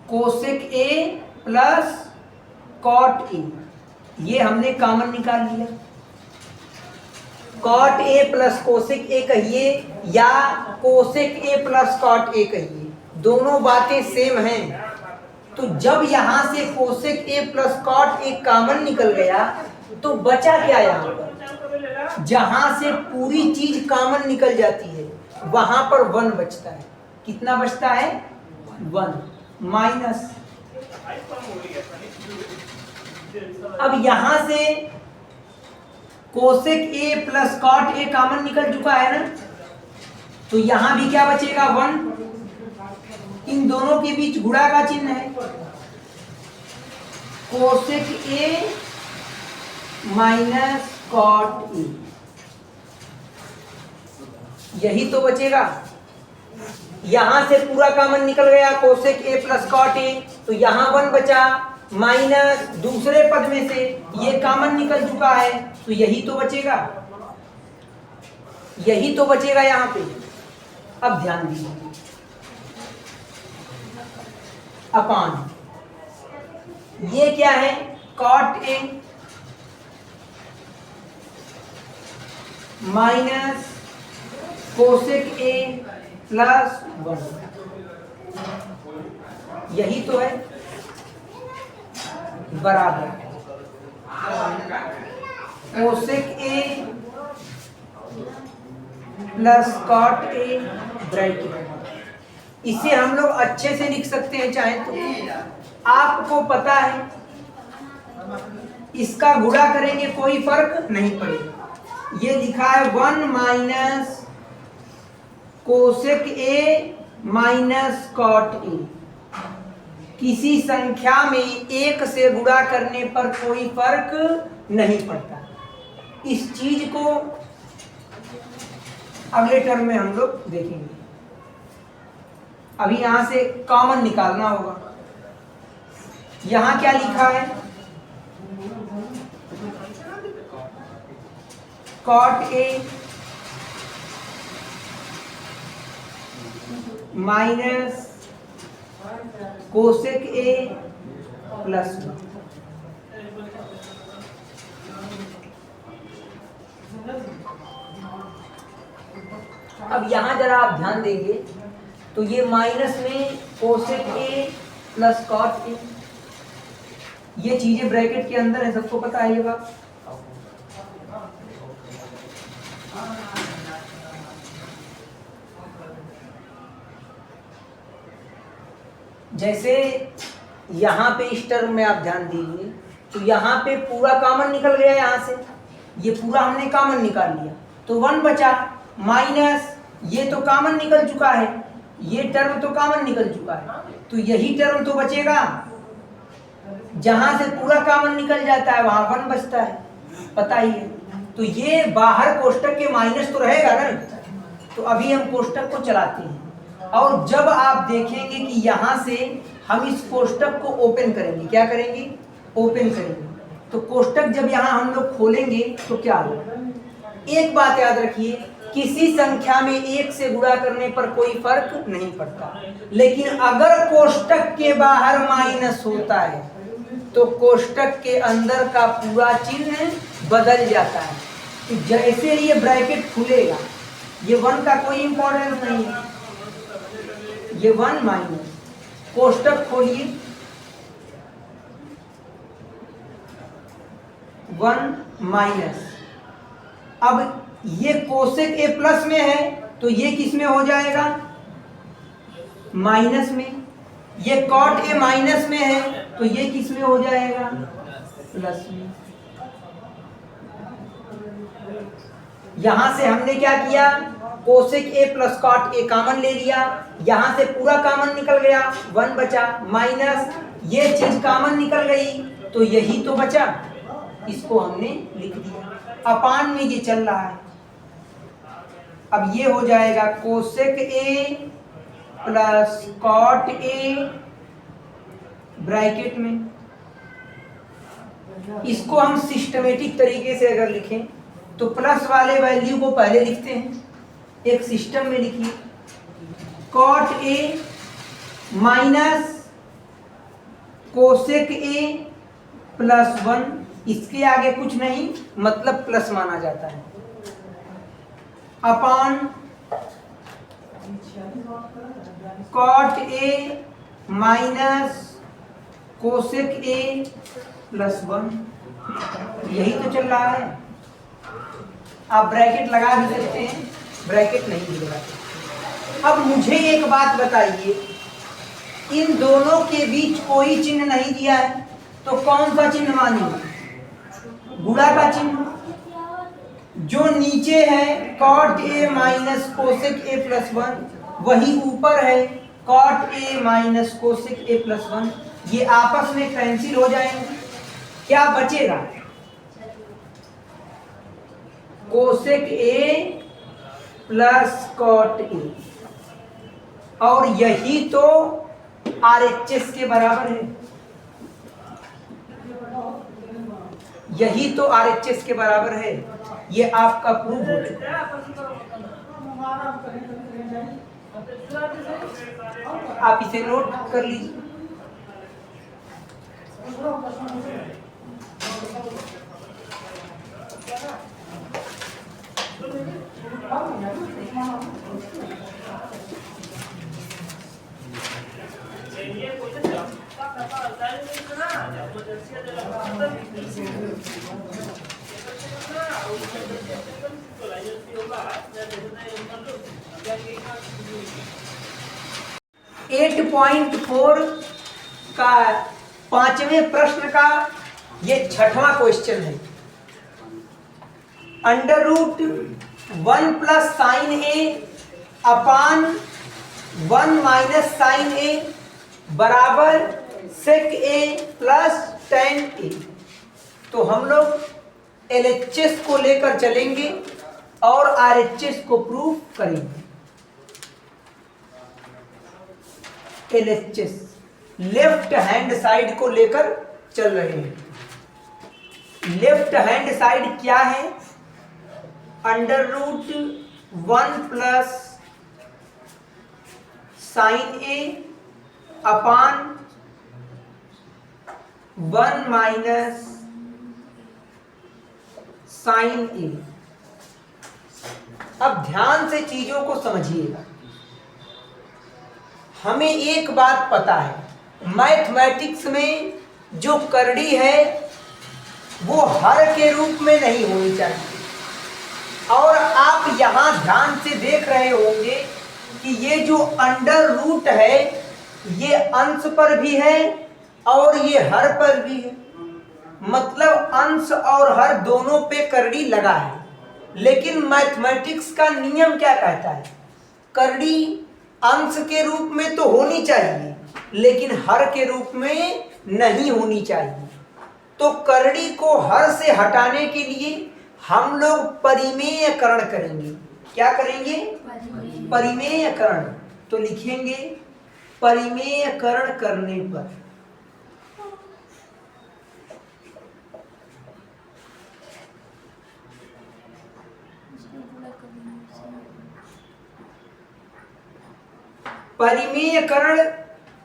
cosec A plus cot A, ये हमने कॉमन निकाल लिया। Cot A plus cosec A कहिए या cosec A plus cot A कहिए, दोनों बातें सेम हैं। तो जब यहां से cosec A plus cot A common निकल गया तो बचा क्या यहाँ पर, जहां से पूरी चीज कॉमन निकल जाती है वहां पर 1 बचता है। कितना बचता है, 1 माइनस। अब यहां से cosec A plus cot A common निकल चुका है ना, तो यहां भी क्या बचेगा, 1। इन दोनों के बीच गुणा का चिन्ह है, cosec A minus cot A, यही तो बचेगा। यहां से पूरा कॉमन निकल गया cosec A plus cot A, तो यहां 1 बचा माइनस दूसरे पद में से ये कॉमन निकल चुका है, तो यही तो बचेगा, यही तो बचेगा यहां पे। अब ध्यान दीजिए, अपान ये क्या है, cot A minus cosec A plus 1, यही तो है बराबर cosec A plus cot A bracket. इसे हम लोग अच्छे से लिख सकते हैं चाहे तो, आपको पता है इसका गुणा करेंगे कोई फर्क नहीं पड़ेगा। ये लिखा है 1 minus cosec A minus cot A. किसी संख्या में 1 से गुणा करने पर कोई फर्क नहीं पड़ता। इस चीज को अगले टर्म में हम लोग देखेंगे। अभी यहां से कॉमन निकालना होगा। यहां क्या लिखा है, cot A minus cosec A plus 1। अब यहां जरा आप ध्यान देंगे तो ये माइनस में cosec A plus cot A, ये चीजें ब्रैकेट के अंदर है, सबको पता है ये बात। जैसे यहां पे इस टर्म में आप ध्यान दीजिए तो यहां पे पूरा कॉमन निकल गया, यहां से ये पूरा हमने कॉमन निकाल लिया तो 1 बचा, माइनस ये तो कॉमन निकल चुका है, ये टर्म तो कॉमन निकल चुका है, तो यही टर्म तो बचेगा। जहां से पूरा कॉमन निकल जाता है वहां 1 बचता है, पता ही है। तो ये बाहर कोष्टक के माइनस तो रहेगा ना। तो अभी हम कोष्टक को चलाते हैं और जब आप देखेंगे कि यहां से हम इस कोष्टक को ओपन करेंगे, क्या करेंगे, ओपन करेंगे, तो कोष्टक जब यहां हम लोग खोलेंगे तो क्या होगा। एक बात याद रखिए, किसी संख्या में 1 से गुणा करने पर कोई फर्क नहीं पड़ता, लेकिन अगर कोष्टक के बाहर माइनस होता है तो कोष्टक के अंदर का पूरा चिन्ह बदल जाता है। तो जैसे ये ब्रैकेट खुलेगा, ये 1 का कोई इंपॉर्टेंस नहीं है, ये 1 माइनस, कोष्टक खोलिए 1 माइनस, अब ये कोसेक ए प्लस में है तो ये किस में हो जाएगा, माइनस में। ये कॉट ए माइनस में है तो ये किस में हो जाएगा, प्लस में। यहां से हमने क्या किया, cosec A plus cot A common ले लिया, यहां से पूरा कॉमन निकल गया, 1 बचा, माइनस ये चीज कॉमन निकल गई तो यही तो बचा, इसको हमने लिख दिया। अपान में ये चल रहा है, अब ये हो जाएगा cosec A plus cot A bracket में। इसको हम सिस्टमेटिक तरीके से अगर लिखें तो प्लस वाले वैल्यू को पहले लिखते हैं, एक सिस्टम में लिखिए, cot A minus cosec A plus 1, इसके आगे कुछ नहीं, मतलब प्लस माना जाता है, upon cot A minus cosec A plus 1, यही तो चल रहा है। आप ब्रैकेट लगा भी सकते हैं, ब्रैकेट नहीं भी लगा सकते। अब मुझे एक बात बताइए, इन दोनों के बीच कोई चिन्ह नहीं दिया है तो कौन सा चिन्ह मानिए, गुणा का चिन्ह। जो नीचे है cot A minus cosec A plus 1, वही ऊपर है cot A minus cosec A plus 1, ये आपस में कैंसिल हो जाएंगे। क्या बचेगा, cosec A plus cot A, और यही तो आरएचएस के बराबर है, यही तो आरएचएस के बराबर है। ये आपका प्रूफ हो चुका है, आप इसे नोट कर लीजिए। एट 8.4 का 5वें प्रश्न का ये 6वां क्वेश्चन है। Under root 1 plus sine A upon 1 minus sine ए बराबर सेक ए प्लस टेन ए। तो हम लोग एलएचएस को लेकर चलेंगे और आरएचएस को प्रूव करेंगे। एलएचएस लेफ्ट हैंड साइड को लेकर चल रहे हैं। लेफ्ट हैंड साइड क्या है, under root 1 plus sine A upon 1 minus sine ए। अब ध्यान से चीजों को समझिएगा। हमें एक बात पता है, मैथमेटिक्स में जो करड़ी है वो हर के रूप में नहीं होनी चाहिए। और आप यहाँ ध्यान से देख रहे होंगे कि ये जो अंडर रूट है ये अंश पर भी है और ये हर पर भी है, मतलब अंश और हर दोनों पे करड़ी लगा है। लेकिन मैथमेटिक्स का नियम क्या कहता है? करड़ी अंश के रूप में तो होनी चाहिए लेकिन हर के रूप में नहीं होनी चाहिए। तो करड़ी को हर से हटाने के लिए हम लोग परिमेयकरण करेंगे। क्या करेंगे? परिमेयकरण। तो लिखेंगे परिमेयकरण करने पर परिमेयकरण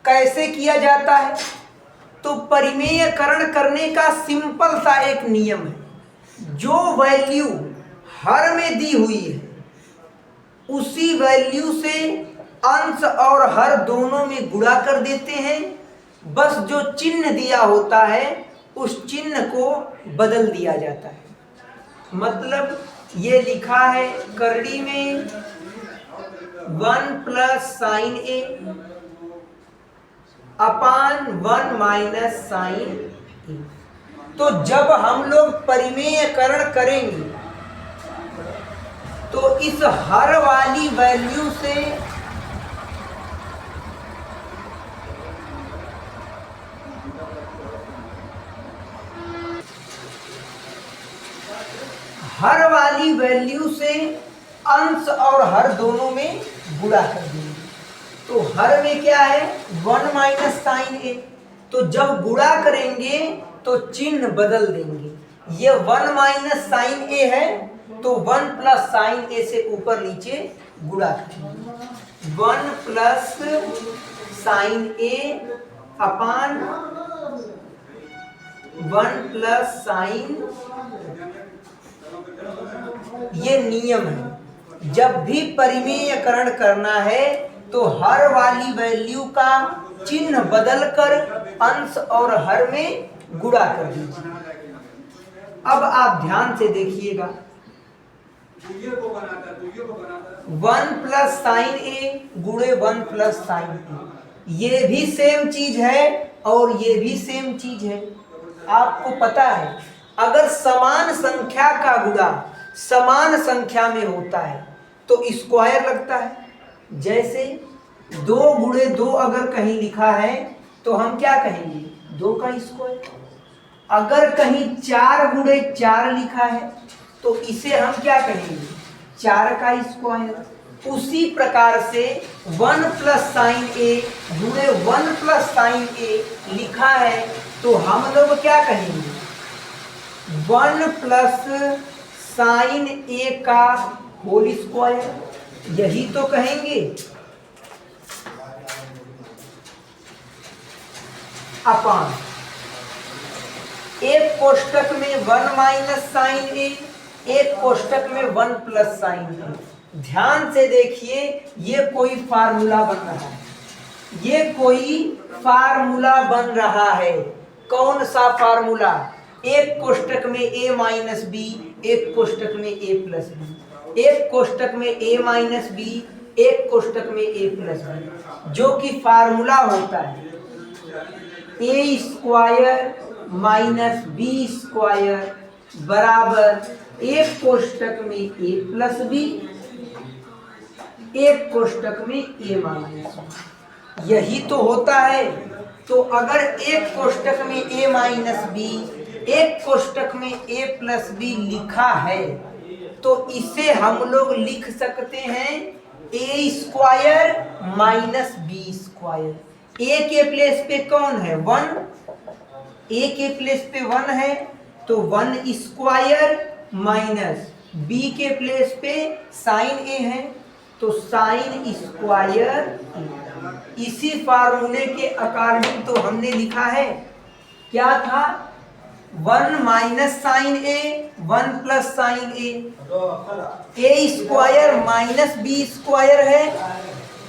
कैसे किया जाता है? तो परिमेयकरण करने का सिंपल सा एक नियम है। जो वैल्यू हर में दी हुई है उसी वैल्यू से अंश और हर दोनों में गुणा कर देते हैं। बस जो चिन्ह दिया होता है उस चिन्ह को बदल दिया जाता है। मतलब ये लिखा है करड़ी में 1 plus sine A upon 1 minus sine ए। तो जब हम लोग परिमेयकरण करेंगे तो इस हर वाली वैल्यू से हर वाली वैल्यू से अंश और हर दोनों में गुणा कर देंगे। तो हर में क्या है? 1 माइनस साइन ए। तो जब गुणा करेंगे तो चिन्ह बदल देंगे। ये 1 माइनस साइन ए है तो 1 प्लस साइन ए से ऊपर नीचे गुणा करेंगे। 1 plus sine A upon 1 plus sign. ये नियम है, जब भी परिमेयकरण करना है तो हर वाली वैल्यू का चिन्ह बदलकर अंश और हर में गुणा कर दीजिए। अब आप ध्यान से देखिएगा, 1 प्लस साइन ए गुणे 1 प्लस साइन ए, ये भी सेम चीज है और ये भी सेम चीज है। आपको पता है अगर समान संख्या का गुणा समान संख्या में होता है तो स्क्वायर लगता है। जैसे 2 गुणे 2 अगर कहीं लिखा है तो हम क्या कहेंगे? 2 का स्क्वायर। अगर कहीं 4 गुणे 4 लिखा है तो इसे हम क्या कहेंगे? 4 का स्क्वायर। उसी प्रकार से 1 प्लस साइन ए गुणे 1 प्लस साइन ए लिखा है तो हम लोग क्या कहेंगे? 1 प्लस साइन ए का होल स्क्वायर, यही तो कहेंगे। अपान एक कोष्टक में 1 माइनस साइन ए, एक कोष्टक में 1 प्लस साइन ए। ध्यान से देखिए, ये कोई फार्मूला बन रहा है, ये कोई फार्मूला बन रहा है। कौन सा फार्मूला? एक कोष्टक में a माइनस बी, एक कोष्टक में a प्लस बी, एक कोष्टक में a माइनस बी, एक कोष्टक में a प्लस बी, जो कि फार्मूला होता है a square minus B square बराबर एक कोष्टक में a प्लस बी, एक कोष्टक में a माइनस बी। यही तो होता है। तो अगर एक कोष्टक में a माइनस बी, एक कोष्टक में a प्लस बी लिखा है तो इसे हम लोग लिख सकते हैं a square minus B square. a के प्लेस पे कौन है? 1। a के प्लेस पे 1 है तो 1 स्क्वायर माइनस b के प्लेस पे साइन a है तो साइन स्क्वायर a। इसी फार्मूले के अकॉर्डिंग तो हमने लिखा है, क्या था, 1 माइनस साइन ए 1 प्लस साइन ए स्क्वायर माइनस बी स्क्वायर है,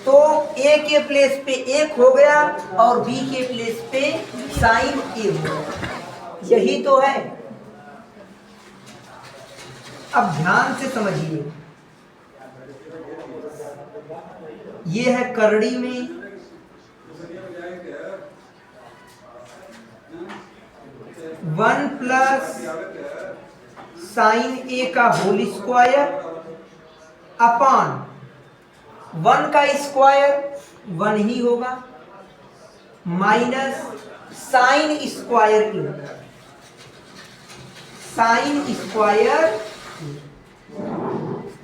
तो ए के प्लेस पे 1 हो गया और बी के प्लेस पे साइन ए हो गया, यही तो है। अब ध्यान से समझिए, ये है करड़ी में 1 प्लस साइन ए का होल स्क्वायर अपान 1 का स्क्वायर 1 ही होगा माइनस साइन स्क्वायर ए, साइन स्क्वायर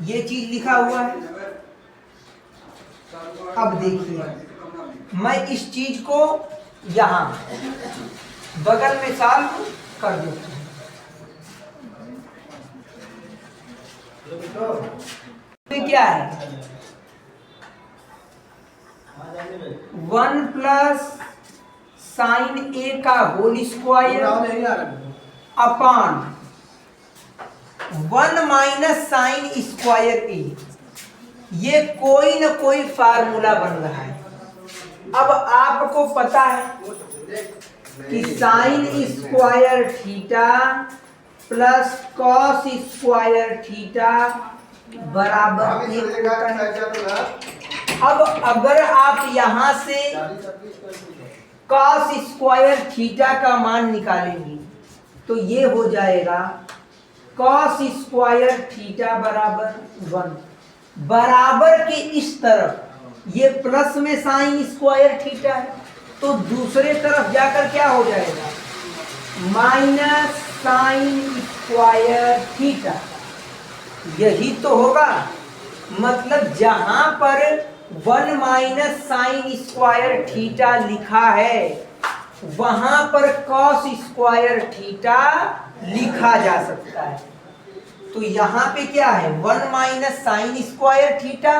ये चीज लिखा हुआ है। अब देखिए, मैं इस चीज को यहां बगल में सॉल्व कर देता हूं। क्या है, 1 प्लस साइन ए का whole square upon 1 minus sine square A, ये कोई न कोई फार्मूला बन रहा है। अब आपको पता है कि sign square theta plus cos square theta बराबर 1 होता है। अब अगर आप यहां से कॉस स्क्वायर थीटा का मान निकालेंगे तो ये हो जाएगा कॉस स्क्वायर थीटा बराबर 1, बराबर के इस तरफ ये प्लस में साइन स्क्वायर थीटा है, तो दूसरे तरफ जाकर क्या हो जाएगा, माइनस साइन स्क्वायर थीटा, यही तो होगा। मतलब जहां पर 1 माइनस साइन स्क्वायर थीटा लिखा है वहां पर कॉस स्क्वायर थीटा लिखा जा सकता है। तो यहाँ पे क्या है, 1 माइनस साइन स्क्वायर थीटा,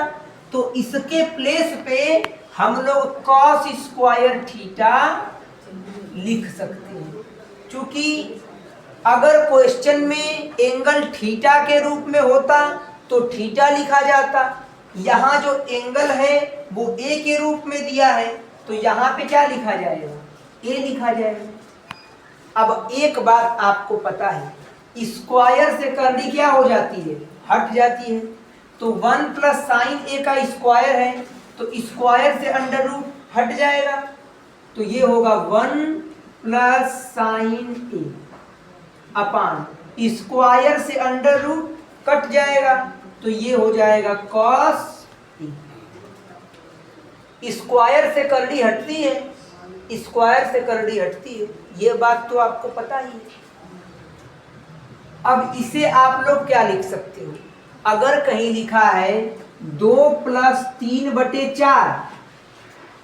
तो इसके प्लेस पे हम लोग कॉस स्क्वायर थीटा लिख सकते हैं। क्योंकि अगर क्वेश्चन में एंगल थीटा के रूप में होता तो थीटा लिखा जाता, यहाँ जो एंगल है वो ए के रूप में दिया है, तो यहाँ पे क्या लिखा जाएगा, ए लिखा जाएगा। अब एक बात आपको पता है, स्क्वायर से करनी क्या हो जाती है, हट जाती है। तो 1 प्लस साइन ए का स्क्वायर है, तो स्क्वायर से अंडर रूट हट जाएगा, तो ये होगा 1 plus sine A upon square से अंडर रूट कट जाएगा, तो ये हो जाएगा कॉस ए। स्क्वायर से करनी हटती है, स्क्वायर से करनी हटती है, ये बात तो आपको पता ही है। अब इसे आप लोग क्या लिख सकते हो, अगर कहीं लिखा है 2 प्लस 3/4,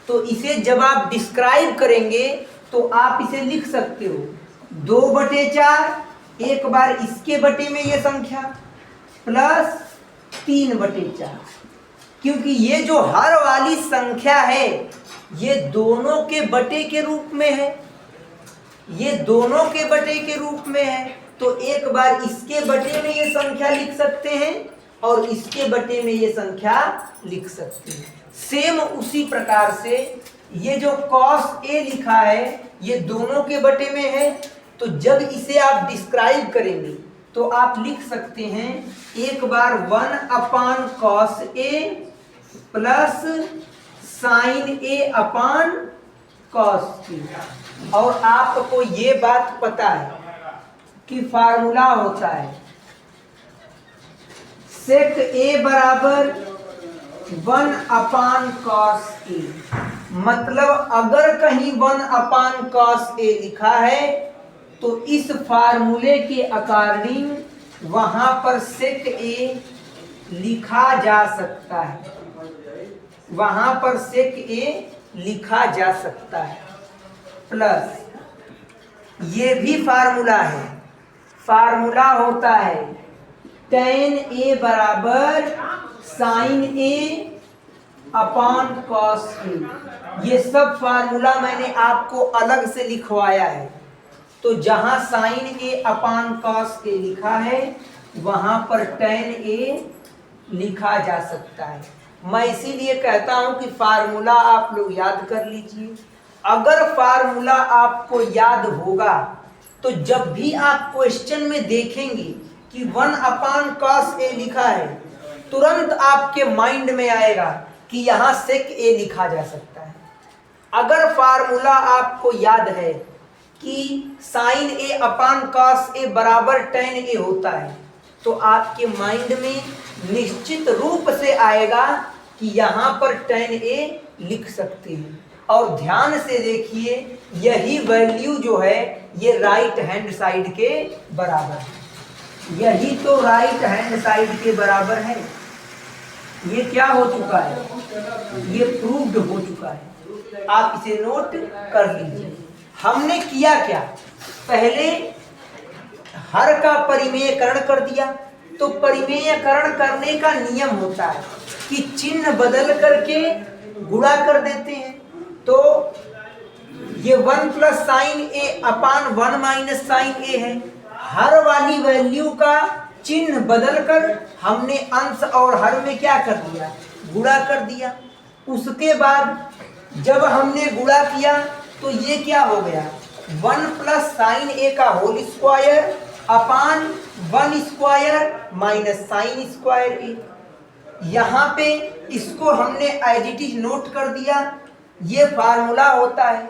तो इसे जब आप डिस्क्राइब करेंगे तो आप इसे लिख सकते हो 2/4, एक बार इसके बटे में ये संख्या प्लस 3/4, क्योंकि ये जो हर वाली संख्या है ये दोनों के बटे के रूप में है, ये दोनों के बटे के रूप में है, तो एक बार इसके बटे में ये संख्या लिख सकते हैं और इसके बटे में ये संख्या लिख सकते हैं। सेम उसी प्रकार से ये जो cos a लिखा है ये दोनों के बटे में है, तो जब इसे आप डिस्क्राइब करेंगे तो आप लिख सकते हैं एक बार 1/cos a plus sign a upon cos a। और आपको ये बात पता है कि फार्मूला होता है सेक a बराबर 1/cos a, मतलब अगर कहीं 1/cos a लिखा है तो इस फार्मूले के अकॉर्डिंग वहां पर सेक a लिखा जा सकता है, वहां पर सेक a लिखा जा सकता है। प्लस ये भी फार्मूला है, फार्मूला होता है tan a बराबर sign a upon cos A. ये सब फार्मूला मैंने आपको अलग से लिखवाया है, तो जहां sign A upon cos A लिखा है वहां पर टेन ए लिखा जा सकता है। मैं इसीलिए कहता हूं कि फार्मूला आप लोग याद कर लीजिए। अगर फार्मूला आपको याद होगा तो जब भी आप क्वेश्चन में देखेंगे कि 1 अपॉन कॉस ए लिखा है, तुरंत आपके माइंड में आएगा कि यहाँ सेक ए लिखा जा सकता है। अगर फार्मूला आपको याद है कि sign A upon cos A बराबर टेन ए होता है, तो आपके माइंड में निश्चित रूप से आएगा कि यहाँ पर टेन ए लिख सकते हैं। और ध्यान से देखिए, यही वैल्यू जो है ये राइट हैंड साइड के बराबर है। यही तो राइट हैंड साइड के बराबर है। ये क्या हो चुका है, ये प्रूव्ड हो चुका है। आप इसे नोट कर लीजिए। हमने किया क्या, पहले हर का परिमेयकरण कर दिया। तो परिमेयकरण करने का नियम होता है कि चिन्ह बदल करके गुणा कर देते हैं। तो ये 1 plus sine A upon 1 minus sine ए है। हर वाली वैल्यू का चिन्ह बदलकर हमने अंश और हर में क्या कर दिया, गुणा कर दिया। उसके बाद जब हमने गुणा किया तो ये क्या हो गया, 1 प्लस साइन ए का whole square upon 1 square minus sine square A. यहाँ पे इसको हमने एज इट इज नोट कर दिया। ये फार्मूला होता है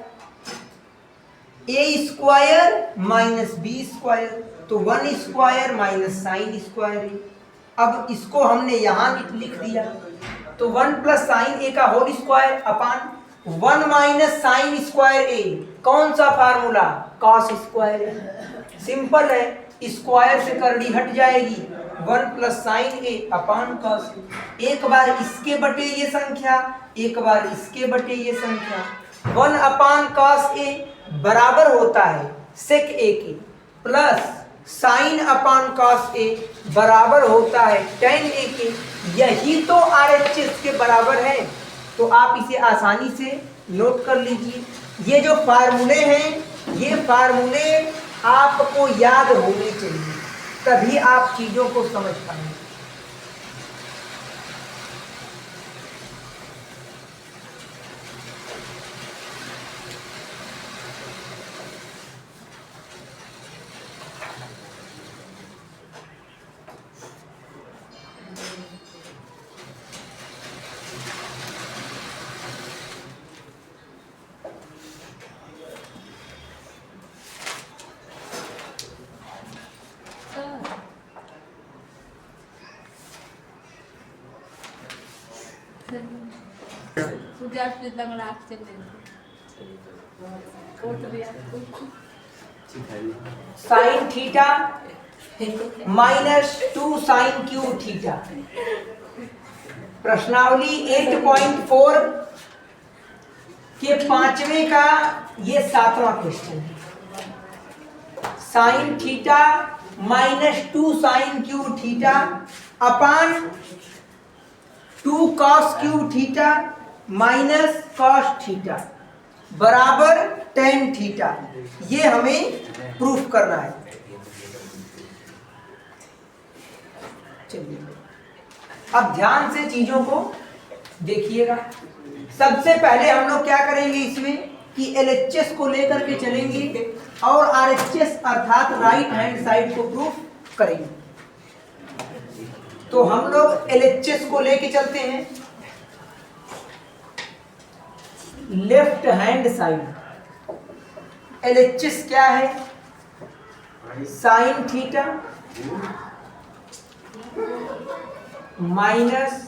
A square minus B square, तो 1 स्क्वायर माइनस साइन स्क्वायर ए। अब इसको हमने यहाँ लिख दिया, तो 1 प्लस साइन ए का whole square upon 1 minus sine square A. कौन सा formula, cos square A. Simple है, स्क्वायर से करड़ी हट जाएगी, 1 plus sine A upon cos. एक बार इसके बटे ये संख्या, एक बार इसके बटे ये संख्या। 1 अपान कॉस ए बराबर होता है सेक ए के, plus sign upon cos A बराबर होता है टेन ए के। यही तो RHS के बराबर है। तो आप इसे आसानी से नोट कर लीजिए। ये जो फार्मूले हैं, ये फार्मूले आपको याद होने चाहिए, तभी आप चीजों को समझ पाएंगे। Sine theta minus 2 sine cube theta. प्रश्नावली 8.4 के 5वें का ये 7वां क्वेश्चन है। Sine theta minus 2 sine cube theta upon 2 cos cube theta minus cos theta बराबर टेन थीटा। ये हमें प्रूफ करना है। चलिए अब ध्यान से चीजों को देखिएगा। सबसे पहले हम लोग क्या करेंगे इसमें कि LHS को लेकर के चलेंगे और RHS अर्थात राइट हैंड साइड को प्रूफ करेंगे। तो हम लोग LHS को लेके चलते हैं। लेफ्ट हैंड साइड LHS क्या है, sine theta minus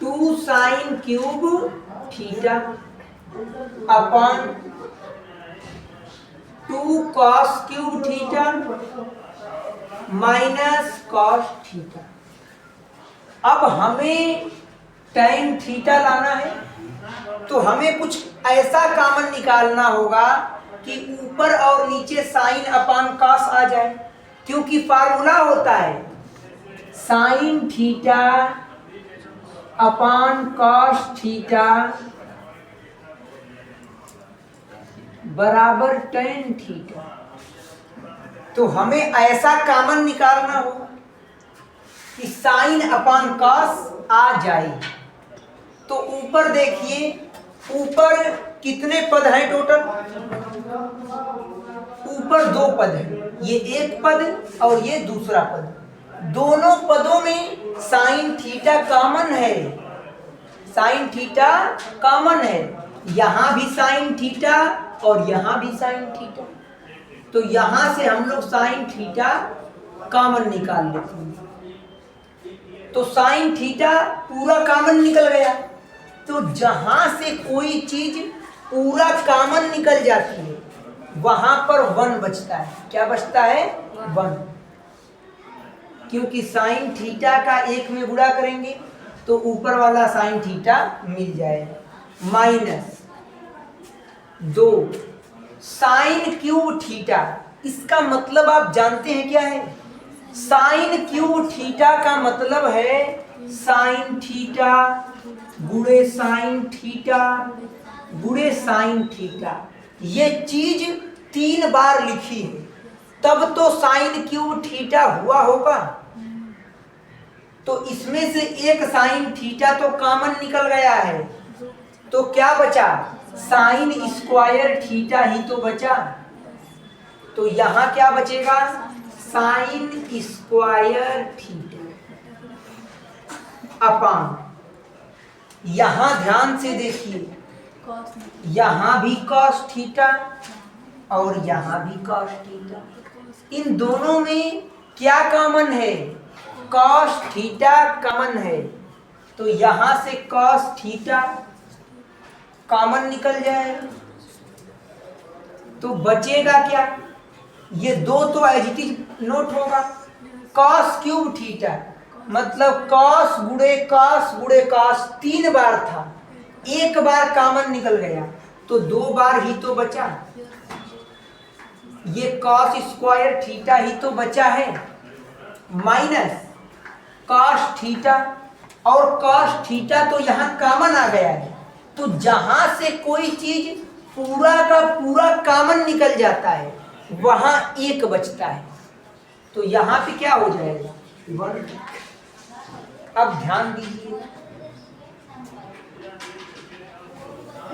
2 sine cube theta upon 2 cos cube theta minus cos theta. अब हमें टेन थीटा लाना है, तो हमें कुछ ऐसा कॉमन निकालना होगा कि ऊपर और नीचे साइन अपॉन कॉस आ जाए, क्योंकि फार्मूला होता है sine theta upon cos theta बराबर टेन थीटा। तो हमें ऐसा कॉमन निकालना हो कि साइन अपान कॉस आ जाए। तो ऊपर देखिए, ऊपर कितने पद हैं टोटल? ऊपर दो पद हैं, ये एक पद और ये दूसरा पद। दोनों पदों में साइन थीटा कॉमन है, साइन थीटा कॉमन है। यहां भी साइन थीटा और यहां भी साइन थीटा। तो यहां से हम लोग साइन थीटा कॉमन निकाल लेते हैं। तो साइन थीटा पूरा कॉमन निकल गया। तो जहां से कोई चीज पूरा कॉमन निकल जाती है वहां पर 1 बचता है। क्या बचता है? 1। क्योंकि साइन थीटा का 1 में गुणा करेंगे तो ऊपर वाला साइन थीटा मिल जाएगा। Minus 2 sine cube theta. इसका मतलब आप जानते हैं क्या है? साइन क्यूब थीटा का मतलब है साइन थीटा गुणे साइन थीटा गुणे साइन थीटा। ये चीज 3 बार लिखी है, तब तो साइन क्यूब थीटा हुआ होगा। तो इसमें से एक साइन थीटा तो कॉमन निकल गया है। तो क्या बचा? साइन स्क्वायर थीटा ही तो बचा। तो यहां क्या बचेगा? साइन स्क्वायर थीटा अपान, यहां ध्यान से देखिए, यहां भी कॉस थीटा और यहां भी कॉस थीटा। इन दोनों में क्या कॉमन है? कॉस थीटा कॉमन है। तो यहां से कॉस थीटा कॉमन निकल जाएगा। तो बचेगा क्या? ये 2 तो एज इट इज नोट होगा। कॉस क्यूब थीटा मतलब कॉस गुणे कॉस गुणे कॉस 3 बार था, 1 बार कॉमन निकल गया तो 2 बार ही तो बचा। ये कॉस स्क्वायर थीटा ही तो बचा है। माइनस कॉस थीटा, और कॉस थीटा तो यहां कॉमन आ गया है। तो जहां से कोई चीज पूरा का पूरा कॉमन निकल जाता है वहां 1 बचता है। तो यहां पे क्या हो जाएगा? 1। अब ध्यान दीजिए,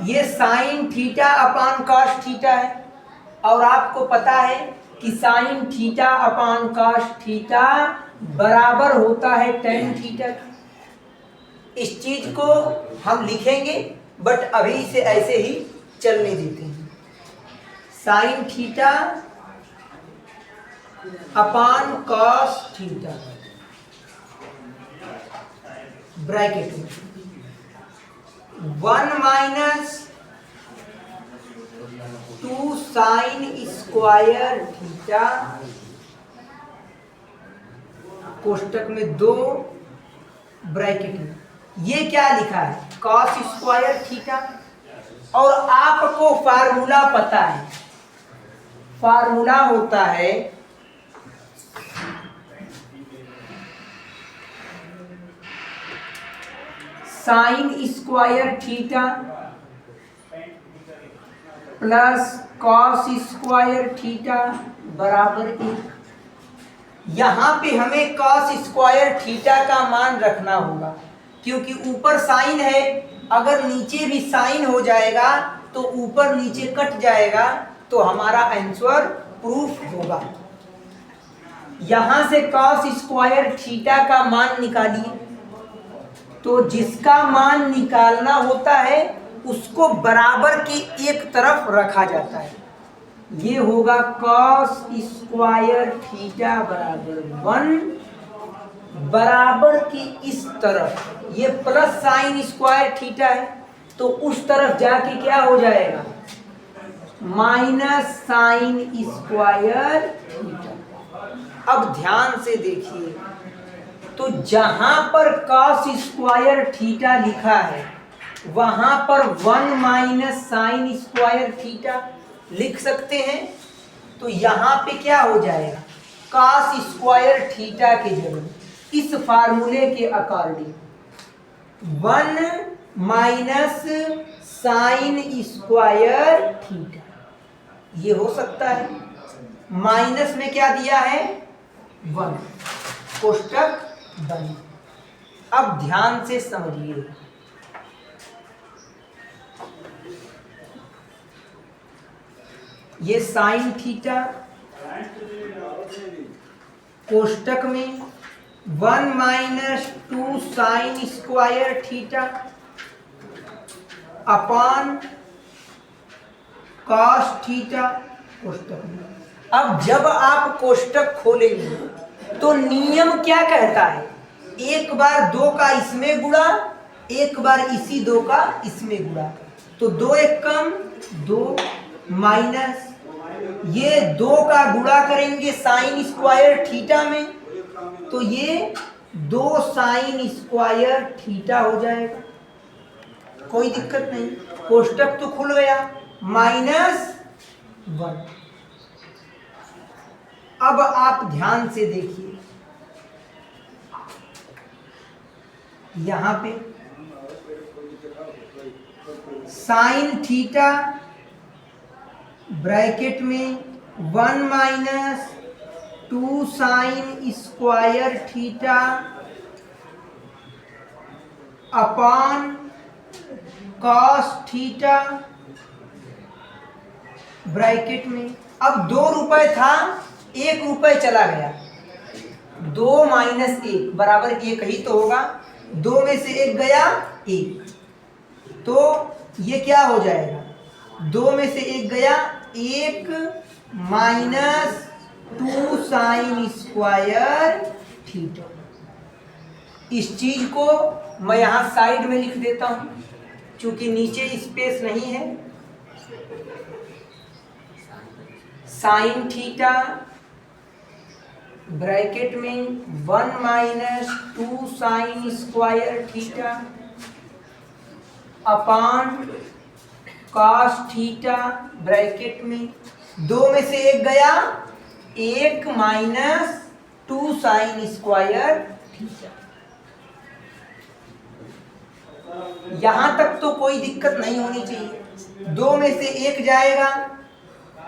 ये sine theta upon cos theta है और आपको पता है कि sine theta upon cos theta बराबर होता है टेन थीटा। इस चीज को हम लिखेंगे बट अभी इसे ऐसे ही चलने देते हैं। Sine theta upon cos theta bracket में 1 माइनस 2 साइन स्क्वायर थीटा कोष्टक में 2 ब्रैकेट में। ये क्या लिखा है? Cos square theta. और आपको फार्मूला पता है, फार्मूला होता है sign square theta plus cos square theta बराबर 1। यहां पे हमें कॉस स्क्वायर थीटा का मान रखना होगा क्योंकि ऊपर साइन है। अगर नीचे भी साइन हो जाएगा तो ऊपर नीचे कट जाएगा तो हमारा आंसर प्रूफ होगा। यहां से कॉस स्क्वायर थीटा का मान निकालिए। तो जिसका मान निकालना होता है उसको बराबर की एक तरफ रखा जाता है। ये होगा कॉस स्क्वायर थीटा बराबर 1 बराबर की इस तरफ ये प्लस साइन स्क्वायर थीटा है तो उस तरफ जाके क्या हो जाएगा? Minus sine square theta. अब ध्यान से देखिए, तो जहां पर कॉस स्क्वायर थीटा लिखा है वहां पर 1 माइनस साइन स्क्वायर थीटा लिख सकते हैं। तो यहां पे क्या हो जाएगा? कॉस स्क्वायर थीटा की जगह इस फार्मूले के according 1 minus sine square theta, ये हो सकता है। माइनस में क्या दिया है 1, कोष्टक बंद। अब ध्यान से समझिए, ये साइन थीटा कोष्टक में 1 minus 2 sine square theta upon cos theta कोष्टक में। अब जब आप कोष्टक खोलेंगे तो नियम क्या कहता है, एक बार 2 का इसमें गुणा, एक बार इसी 2 का इसमें गुणा, तो 2 एक कम 2 माइनस ये 2 का गुणा करेंगे साइन स्क्वायर थीटा में, तो ये 2 साइन स्क्वायर थीटा हो जाएगा। कोई दिक्कत नहीं, कोष्टक तो खुल गया। -1। अब आप ध्यान से देखिए, यहां पे साइन थीटा ब्रैकेट में 1 minus 2 sine square theta upon cos theta bracket में। अब 2 रुपए था, 1 रुपए चला गया, 2 माइनस 1 बराबर 1 ही तो होगा, 2 में से 1 गया 1, तो ये क्या हो जाएगा, 2 में से 1 गया 1 माइनस 2 साइन स्क्वायर थीटा। इस चीज को मैं यहां साइड में लिख देता हूं, क्योंकि नीचे स्पेस नहीं है। साइन थीटा ब्रैकेट में 1 minus 2 sine square theta upon cos theta bracket में, 2 में से 1 गया 1 माइनस 2 साइन स्क्वायर थीटा। यहां तक तो कोई दिक्कत नहीं होनी चाहिए। 2 में से 1 जाएगा,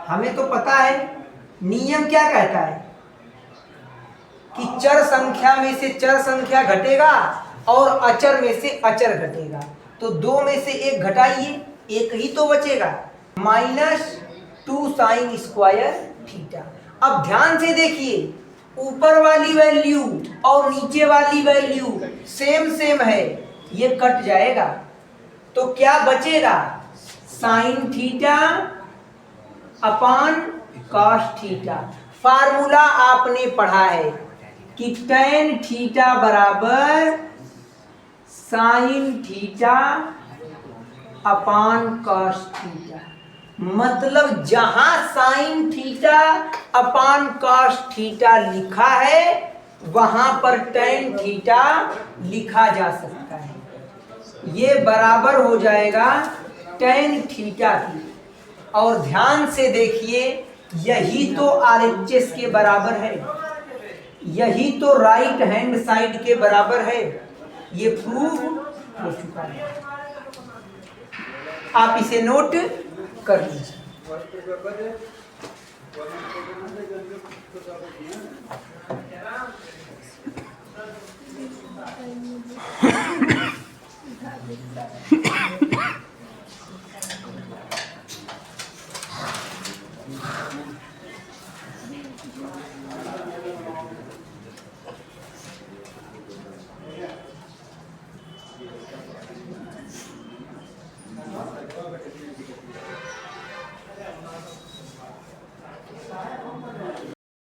हमें तो पता है नियम क्या कहता है कि चर संख्या में से चर संख्या घटेगा और अचर में से अचर घटेगा, तो 2 में से 1 घटाइए, 1 ही तो बचेगा, -2 साइन स्क्वायर थीटा। अब ध्यान से देखिए, ऊपर वाली वैल्यू और नीचे वाली वैल्यू सेम है, ये कट जाएगा, तो क्या बचेगा, sine theta upon cos theta. Formula आपने पढ़ा है कि tan थीटा बराबर sine theta upon cos theta, मतलब जहां sine theta upon cos theta लिखा है वहां पर tan थीटा लिखा जा सकता है। ये बराबर हो जाएगा tan थीटा की। और ध्यान से देखिए, यही तो RHS के बराबर है, यही तो राइट हैंड साइड के बराबर है, ये प्रूव हो चुका है। आप इसे नोट कर लीजिए।